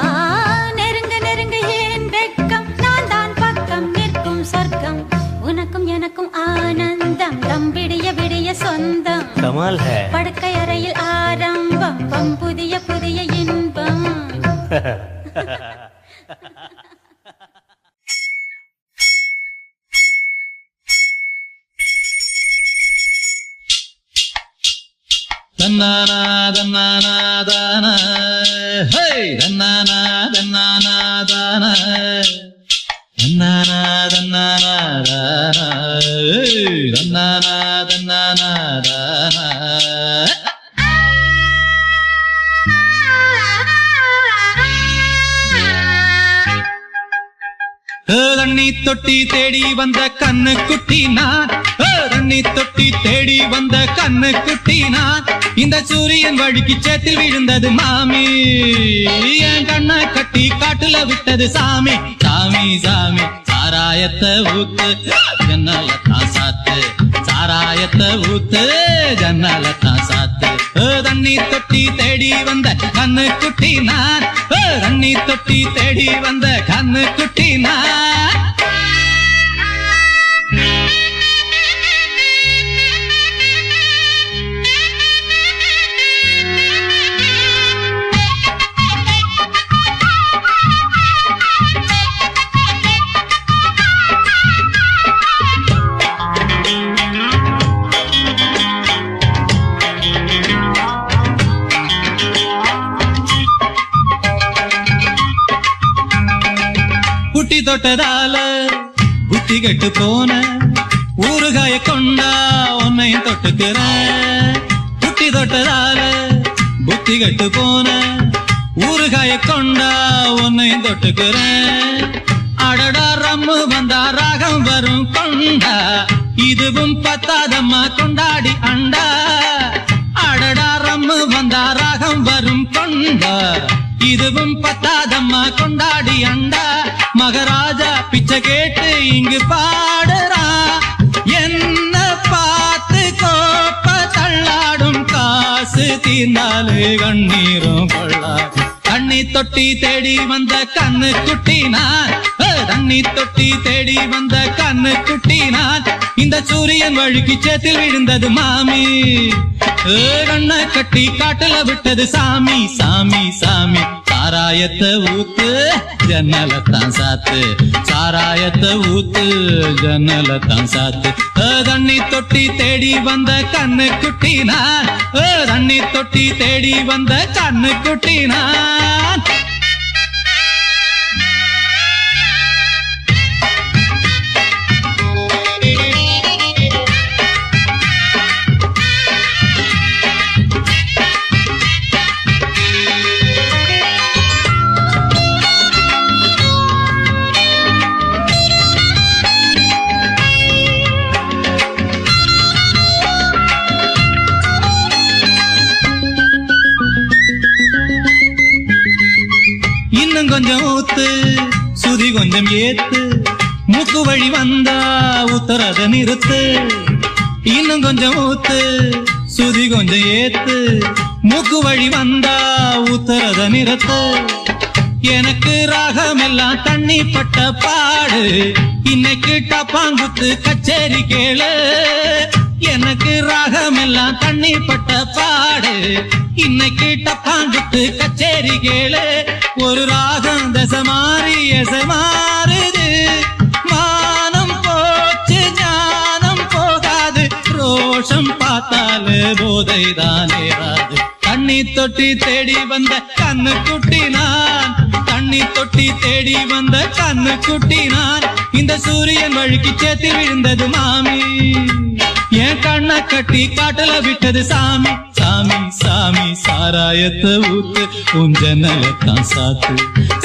நெருங்க நெருங்க ஏன் வெட்கம் நான் தான் பக்கம் நிற்கும் சொர்க்கம் உனக்கும் எனக்கும் ஆனந்தம் தம் விடிய விடிய சொந்தம் कमाल है படுக்கை அறையில் ஆரம்பம் பம் புதிய புதிய இன்பம் தன்னானா தன்னானா தானா ஹே தன்னானா தன்னானா தானா தன்னானா தன்னானா தானா தன்னானா தன்னானா தானா தண்ணி தொட்டி தேடி வந்த கண்ணு குட்டி நான் தண்ணி தொட்டி தேடி வந்த கண்ணு குட்டி நான் இந்த சூரியன் வழிக்கு சேத்தில் விழுந்தது மாமி என் கண்ணை கட்டி காட்டுல விட்டது சாமி சாமி சாமி சாராயத்தை ஊத்து ஜன்னலத்தான் சாத்து சாராயத்தை ஊத்து ஜன்னலத்தான் சாத்து தண்ணி தொட்டி தேடி வந்த கண்ணு குட்டி நான் தண்ணி தொட்டி தேடி வந்த கண்ணு குட்டி நான் புட்டி தொட்டதால புத்தி கெட்டு போன ஊறுகாய கொண்டா உன்னையும் தொட்டுக்கிறேன். புட்டி தொட்டதால புத்தி கெட்டு போன ஊறுகாய கொண்டா உன்னையும் தொட்டுக்கிறேன். அடடா ரம்மு வந்தா ராகம் வரும் கொண்டா இதுவும் பத்தாதம்மா கொண்டாடி அண்டா. அடடா ரம்மு வந்தா ராகம் வரும் கொண்டா இதுவும் பத்தாதம்மா கொண்டாடி அண்டா. மகாராஜா பிச்சை கேட்டு இங்கு பாடுறா என்ன பார்த்து கோப்ப தள்ளாடும் காசு தீர்ந்தாலே கண்ணீரும் கொள்ளா. தண்ணி தொட்டி தேடி வந்த கண்ணு குட்டினான் தண்ணி தொட்டி தேடி வந்த கண்ணு குட்டினான். இந்த சூரியன் வழுக்கி சேத்தில் விழுந்தது மாமி கண்ண கட்டி காட்டுல விட்டது சாமி. சாமி சாமி சாராயத்தை ஊத்து ஜன்னலத்தான் சாத்து சாராயத்தை ஊத்து ஜன்னலத்தான் சாத்து. தண்ணி தொட்டி தேடி வந்த கண்ணு குட்டினான் தண்ணி தொட்டி தேடி வந்த கண்ணு குட்டினான். இன்னும் கொஞ்சம் ஊத்து சுதி கொஞ்சம் ஏத்து மூக்கு வழி வந்தா உத்தரத நிறுத்து. இன்னும் கொஞ்சம் ஊத்து சுதி கொஞ்சம் ஏத்து மூக்கு வழி வந்தா உத்தரத நிறுத்து. எனக்கு ராகம் எல்லாம் தண்ணி பட்ட பாடு இன்னைக்கு டப்பாங்குத்து கச்சேரி கேளு. எனக்கு ராகம் எல்லாம் தண்ணி பட்ட பாடு இன்னைக்கு டப்பாங்குத்து கச்சேரி கேளு. ஒரு ராகம் தசை மாறி எசை மாறுது மானம் போச்சு ஞானம் போகாது ரோஷம் பார்த்தாலே போதை தானே ராது. தண்ணி தொட்டி தேடி வந்த கண்ணு குட்டினான் தண்ணி தொட்டி தேடி வந்த கண்ணு குட்டினான். இந்த சூரியன் வழுக்கி சேத்தில் விழுந்தது மாமி என் கண்ணை கட்டி காட்டுல விட்டது சாமி. சாமி சாமி சாராயத்தை ஊத்து உன் ஜன்னலத்தான் சாத்து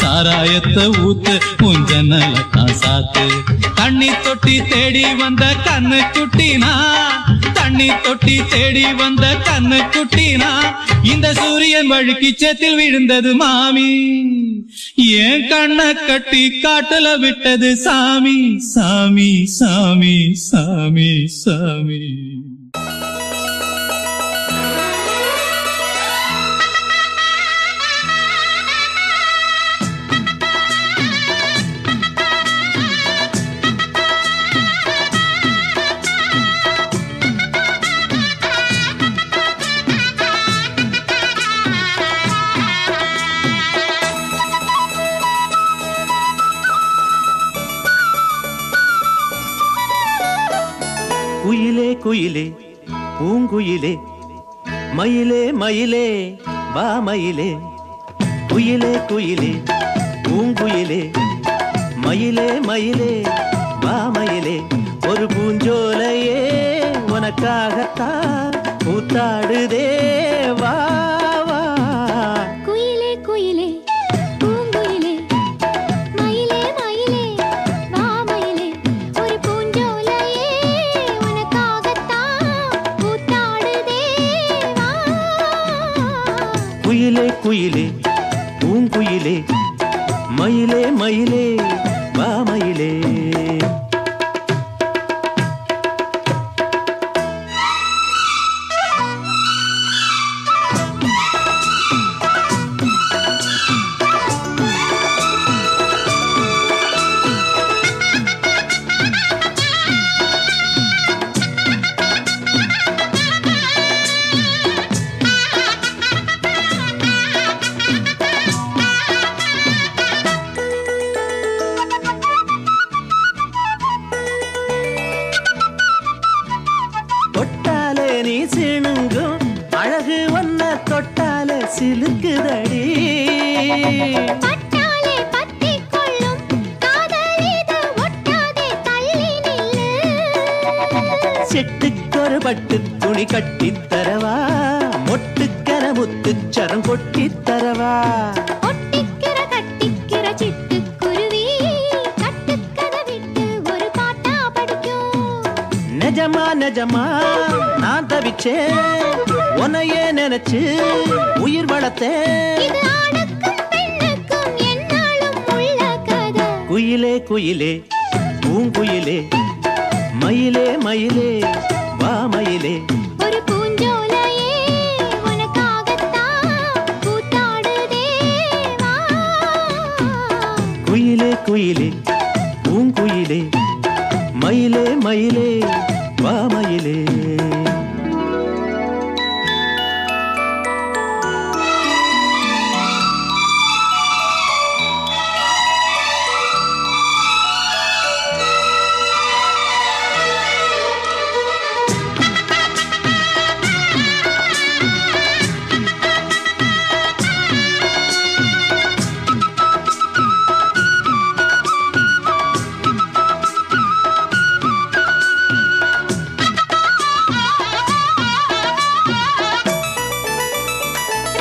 சாராயத்தை ஊத்து உன் ஜன்னலத்தான் சாத்து. தண்ணி தொட்டி தேடி வந்த கண்ணு குட்டினான் தண்ணி தொட்டி தேடி வந்த கண்ணு குட்டினான். இந்த சூரியன் வழுக்கி சேத்தில் விழுந்தது மாமி என் கண்ணை கட்டி காட்டுல விட்டது சாமி. சாமி சாமி சாமி சாமி. குயிலே குயிலே பூங்குயிலே மயிலே மயிலே வா மயிலே. குயிலே குயிலே பூங்குயிலே மயிலே மயிலே வா மயிலே. ஒரு பூஞ்சோலையே உனக்காகத்தான் கூத்தாடுதே வா வா. குயிலே குயிலே பூங்குயிலே மயிலே மயிலே வா மயிலே. ஒரு பூஞ்சோலையே உனக்காகத்தான் கூத்தாடுதே வா. குயிலே குயிலே பூங்குயிலே மயிலே மயிலே வா மயிலே. தொட்டாலே நீ சிணுங்கும் அழகு ஒன்ன தொட்டாலே சிலுக்குதடி. பட்டாலே பத்திக் கொள்ளும் காதல் சிட்டுக்கொரு பட்டு துணி கட்டித் தரவா, மொட்டுக்கர முத்துச்சரம் கொட்டித் தரவா. ஒட்டிக்கிற கட்டிக்கிற சிட்டுக்குருவி கட்டுக்கதை விட்டு ஒரு பாட்டா படிக்கும். நிஜமா நிஜமா நான் தவிச்சேன், உன்னையே நினைச்சு உயிர் வளர்த்தேன். இது ஆணுக்கும் பெண்ணுக்கும் என்னாலும் உள்ள கதை. குயிலே குயிலே பூங்குயிலே, மயிலே மயிலே வா மயிலே. ஒரு பூஞ்சோலையே உனக்காகத்தான் கூத்தாடுதே வா. குயிலே குயிலே பூங்குயிலே, மயிலே மயிலே வா மயிலே.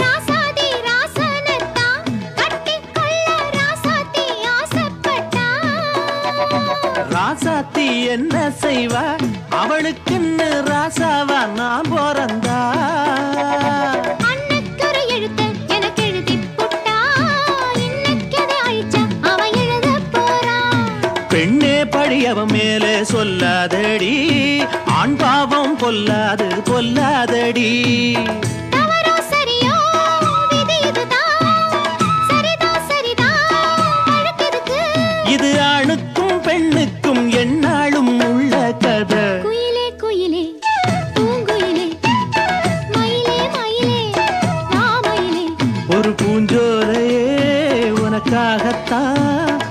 ராசாதி ராசனத்தான் கட்டிக்கொள்ள ராசாத்தி ஆசைப்பட்டா. ராசாத்தி என்ன செய்வா, அவளுக்குன்னு ராசாவா நான் பிறந்தா. அன்னைக்கொரு எழுத்து எனக்கு எழுதிப் புட்டா. இன்னைக்கதை அழிச்சா அவன் எழுதப் போறான். பெண்ணே படியவன் மேலே சொல்லாதடி, ஆண் பாவம் பொல்லாது பொல்லாதடி. தவறோ சரியோ விதி இதுதான். சரிதான் சரிதான் அழுக்கெதுக்கு. இது ஆணுக்கும் பெண்ணுக்கும் எந்நாளும் உள்ள கதை. குயிலே குயிலே பூங்குயிலே, மயிலே மயிலே வா மயிலே. ஒரு பூஞ்சோலையே உனக்காகத்தான்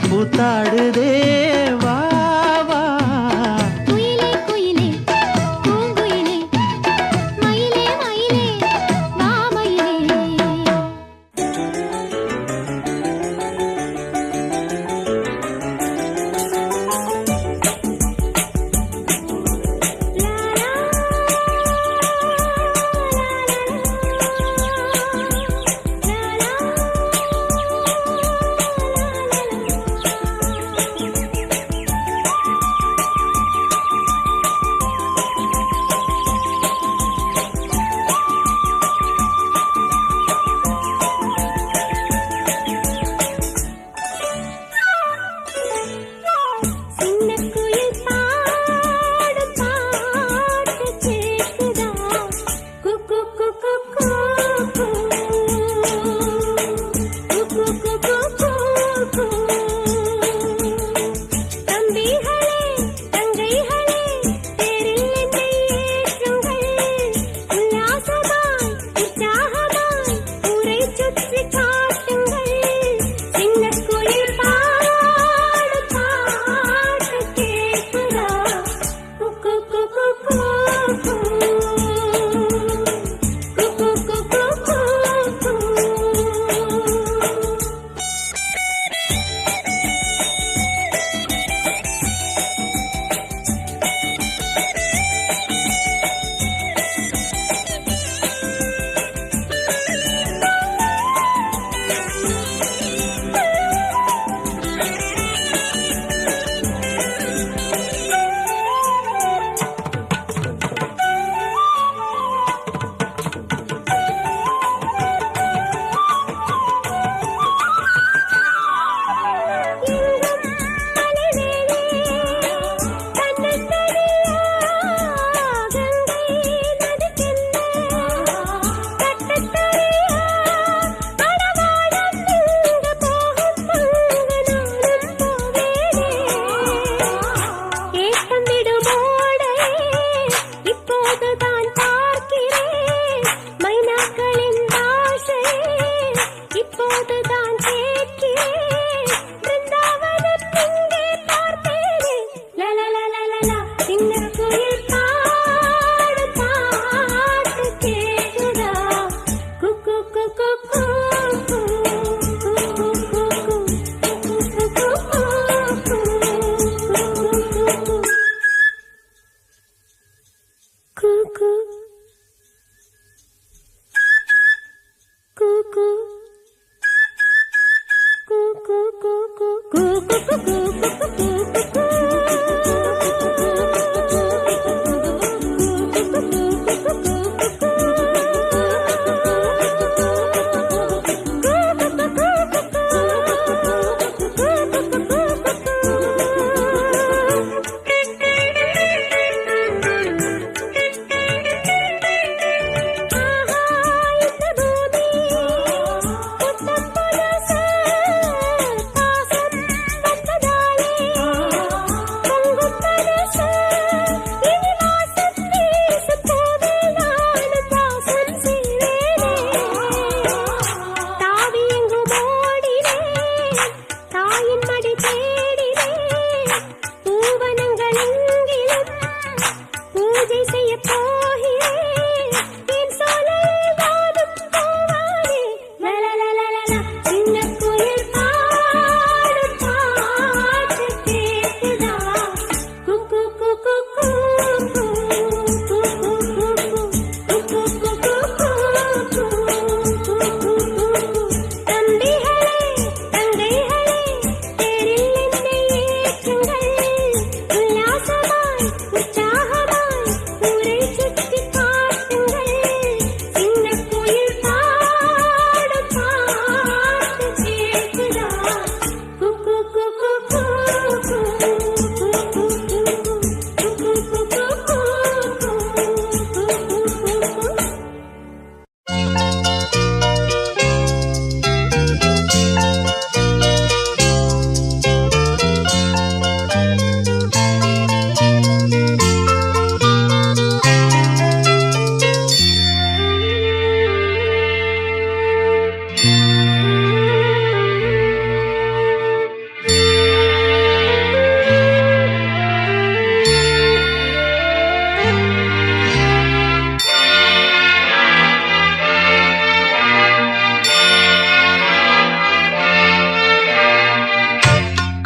கூத்தாடுதே வா வா. குயிலே குயிலே பூங்குயிலே, மயிலே மயிலே வா மயிலே. சின்னக் குயில் பாடும் பாட்டு கேக்குதா? குக்கு குக்கு கூ. குக்கு குக்கு கூ. தம்பிகளே தங்கைகளே தேரில் என்னை ஏற்றுங்கள். உல்லாசமாய் உற்சாகமாய் ஊரை சுற்றி காட்டுங்கள். சின்னக் குயில் பாடும் பாட்டு கேக்குதா?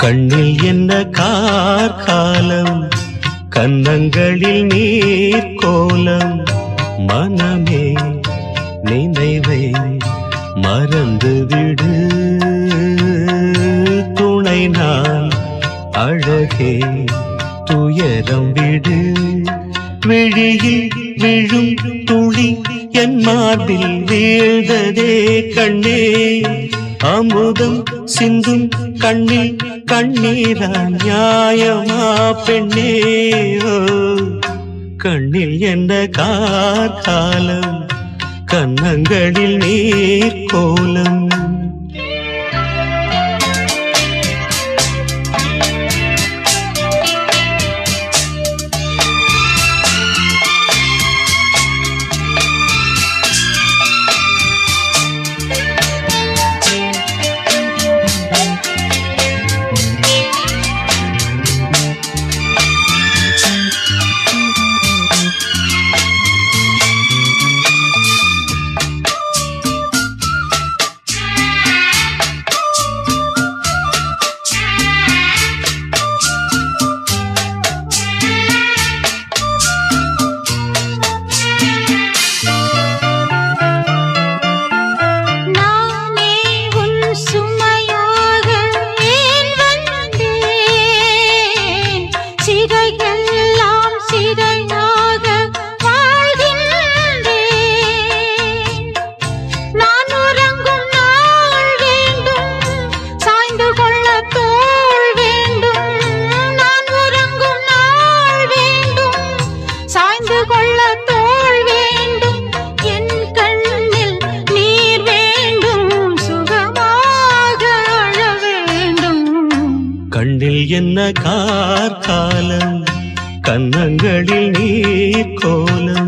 கண்ணில் என்ன கார்காலம், கன்னங்களில் நீர் கோலம், மனமே நினைவை மறந்துவிடு, துணை நான் அழகே துயரம் விடு, விழியில் விழும் துளி என் மார்பில் வீழ்ந்ததே கண்ணே, அமுதம் சிந்தும் கண்ணில் கண்ணீரா நியாயமா பெண்ணே, கண்ணில் என்ன கார்காலம், கன்னங்களில் நீர் கோலம். கண்ணில் என்ன கார்காலம், கன்னங்களில் நீர் கோலம்.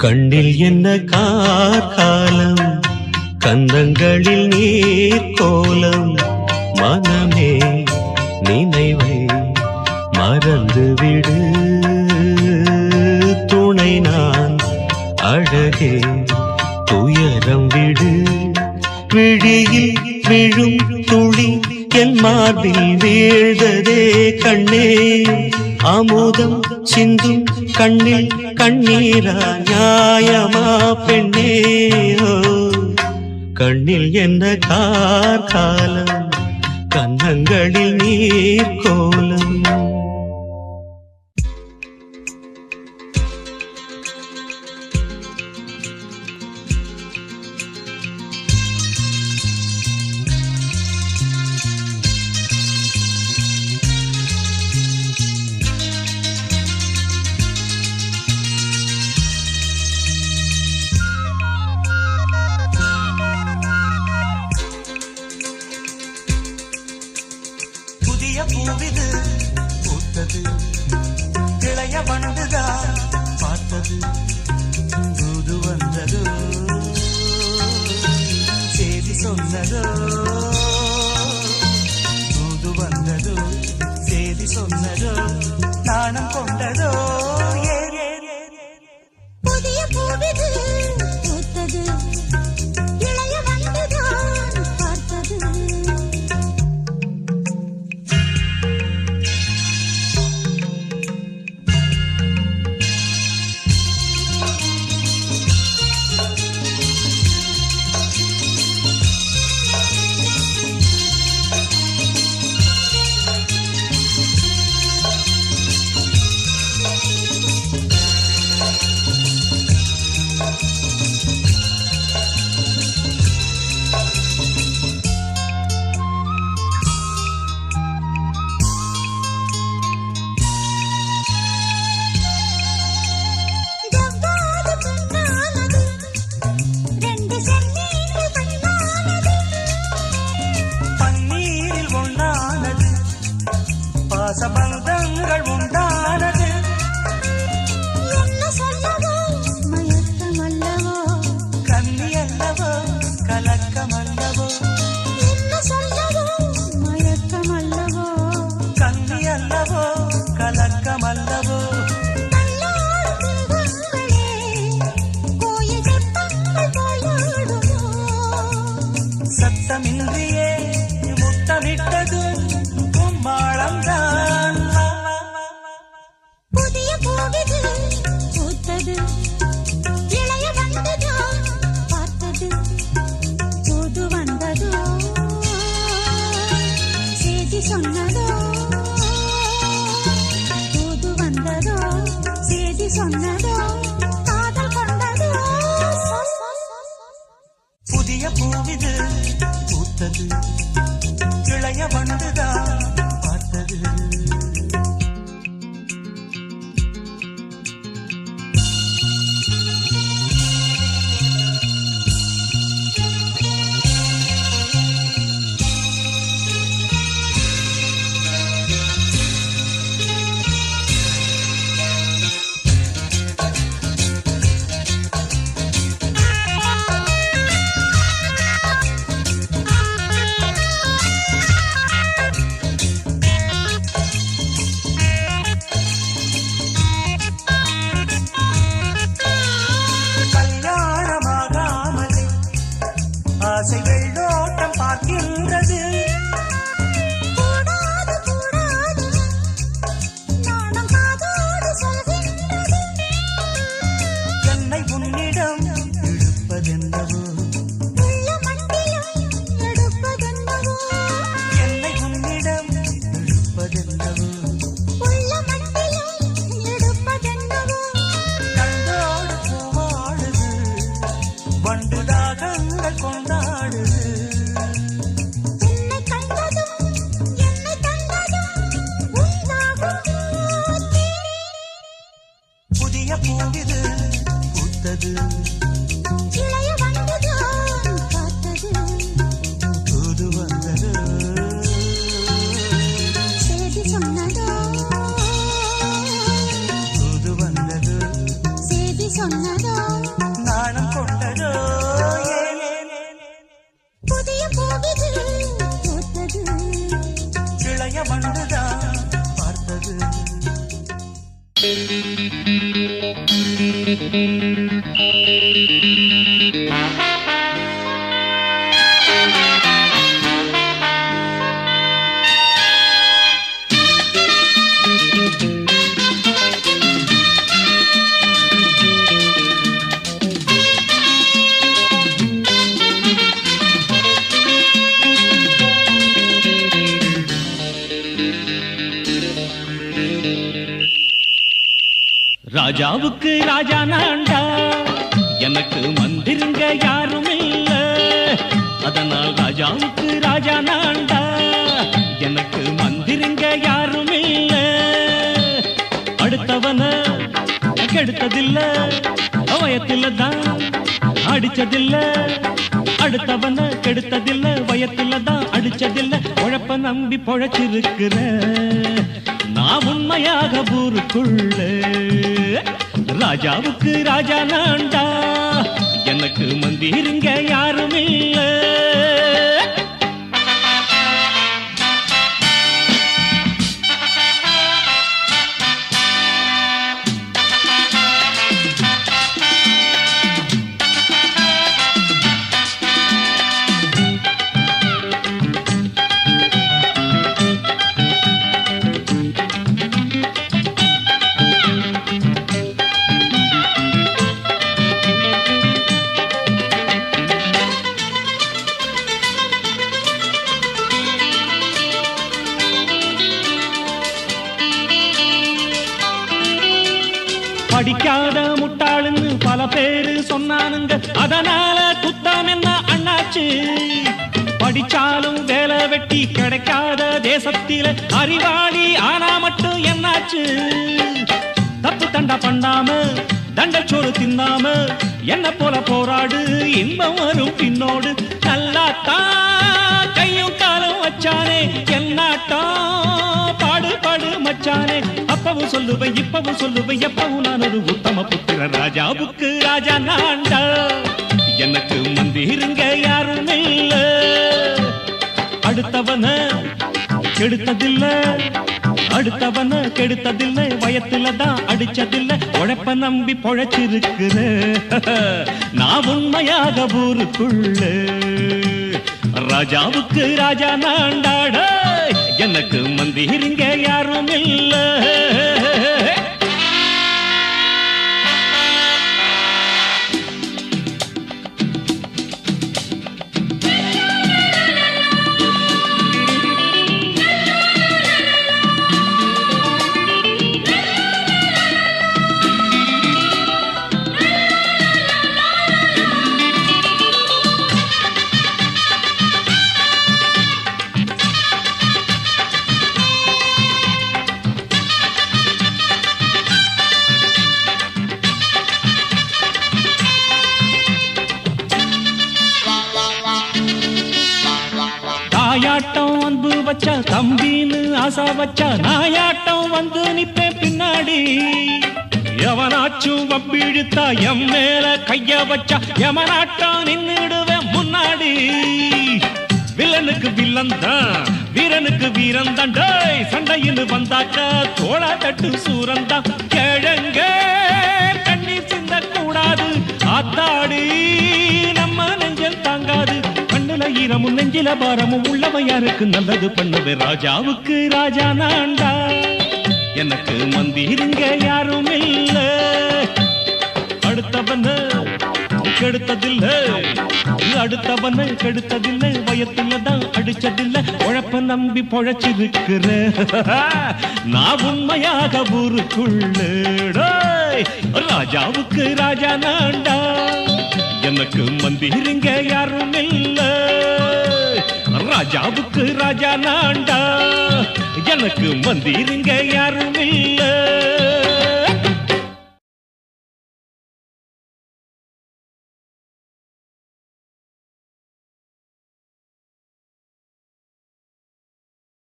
கண்ணில் என்ன காலம் கந்தங்களில் நீர் கோலம் மனமே நினைவை மறந்துவிடு துணை நான் அழகே துயரம் விடு விழியில் விழும் துளி என் மார்பில் வீழ்ந்ததே கண்ணே அமுதம் சிந்தும் கண்ணில் கண்ணீரா நியாயமா பெண்ணே கண்ணில் என்ன காலம் கன்னங்களில் நீர் கோலம் பூவிது பூத்தது இளைய வண்டுதான் பார்த்தது தூது வந்ததோ செய்தி சொன்னதோ தூது வந்ததோ செய்தி சொன்னதோ நாணம் கொண்டதோ புதிய பூவிது பூத்தது இளைய வண்டுதான் பார்த்தது பாசபந்தங்கள் உண்டானது என்ன சொல்லவோ மயக்கமல்லவோ கண்ணி அல்லவோ கலக்கமல்லவோ என்ன சொல்லவோ மயக்கமல்லவோ கண்ணி அல்லவோ கலக்கமல்லவோ கோயில் தெப்பங்கள் போயாடுமோ சத்தமின்றியே முத்தமிட்டது மாளம்தான் புதிய பூவிது பூத்தது இளைய வந்ததுதான் பார்த்தது புது வந்ததோ செய்தி சொன்னதோ புது வந்ததோ செய்தி சொன்னதோ காதல் கொண்டதோ புதிய பூவிது பூத்தது இளைய வண்டுதான் பார்த்தது ஆசை வெள்ளோட்டம் பார்க்கின்றது கூடாது கூடாது நானும் காதோடு சொல்கின்றது என்னை உன்னிடம் இழுப்பதென்னவோ உள்ள மண்டியும் எடுப்பதென்னவோ என்னை உன்னிடம் இழுப்பதென்னவோ உள்ள மண்டியும் எடுப்பதென்னவோ கண்டோடு பூவாடுது வண்டு தாகங்கள் கொண்டாடுது என்னை கண்டதும் என்னை கண்டதும் உண்டாகும் புதிய பூவிது பூத்தது இளைய வந்ததுதான் பார்த்தது தூது வந்தது செய்தி சொன்னதோ தூது வந்தது செய்தி சொன்னதோ ராஜாவுக்கு ராஜா நான்டா, எனக்கு மந்திருங்க யாரும் இல்ல. அதனால் ராஜாவுக்கு ராஜா நான்டா, எனக்கு மந்திருங்க யாரும் இல்ல. அடுத்தவன கெடுத்ததில்ல, வயத்தில தான் அடிச்சதில்ல. அடுத்தவன கெடுத்ததில்ல, வயத்தில தான் அடிச்சதில்ல. உழப்ப நம்பி பொழைச்சிருக்கிற நான் உண்மையாக ஊருக்குள்ள. ராஜாவுக்கு ராஜா நான்டா, எனக்கு மந்திருங்க யாரும் இல்ல. படிக்காத முட்டாளுன்னு பல பேரு சொன்னானுங்க, அதனால குத்தம் என்ன அண்ணாச்சு? படிச்சாலும் வேலை வெட்டி கிடைக்காத தேசத்தில அறிவாளி ஆனா மட்டும் என்னாச்சு? தப்பு தண்டா பண்ணாம தண்டச்சோறு தின்னாம என்ன போல போராடு, இன்பம் வரும் பின்னோடு. நல்லாத்தான் கையும் காலும் வச்சானே, என்னாட்டா பாடு பாடு மச்சானே. அப்பவும் சொல்லுவேன் இப்பவும் சொல்லுவேன், எப்பவும் நான் ஒரு உத்தம புத்திர. ராஜாவுக்கு ராஜா நான்டா, எனக்கு மந்திருங்க யாரும் இல்ல. அடுத்தவன கெடுத்ததில்ல, அடுத்தவன கெடுத்ததில்லை, வயத்துல தான் அடிச்சதில்லை. உழைப்ப நம்பி பொழைச்சிருக்கிற நான் உண்மையாக ஊருக்குள்ள. ராஜாவுக்கு ராஜா நான்டாட, எனக்கு மந்திருங்க யாரும் இல்ல. தாயாட்டம் வந்து வச்சா தம்பின்னு ஆசா வச்சா, நாயாட்டம் வந்து நிப்பேன் பின்னாடி. எவனாச்சும் வம்பிழுத்தா எம் மேல கைய வச்சா, எவனாட்டம் நின்னுடுவேன் முன்னாடி. வில்லனுக்கு வில்லன் தான், வீரனுக்கு வீரன் தான். சண்டையின்னு வந்தாக்கா தோளா தட்டு சூரன் தான். கிழங்க கண்ணீர் சிந்த கூடாது, ஆத்தாடி நம்ம நெஞ்சல் தாங்காது. ஈரமும் நெஞ்சில பாரமும் உள்ளவன் யாருக்கு நல்லது பண்ணுவே. ராஜாவுக்கு ராஜா நான்டா, எனக்கு மந்திருங்க யாரும் இல்ல. அடுத்தவன கெடுத்ததில்ல, அடுத்தவன கெடுத்ததில்லை, வயத்துல தான் அடிச்சதில்லை. உழைப்ப நம்பி பொழைச்சிருக்கிற நான் உண்மையாக ஊருக்குள்ள. ராஜாவுக்கு ராஜா நான்டா, எனக்கு மந்திருங்க யாரும் இல்ல. ராஜாவுக்கு ராஜா நான்டா, எனக்கு மந்திருங்க யாரும் இல்ல.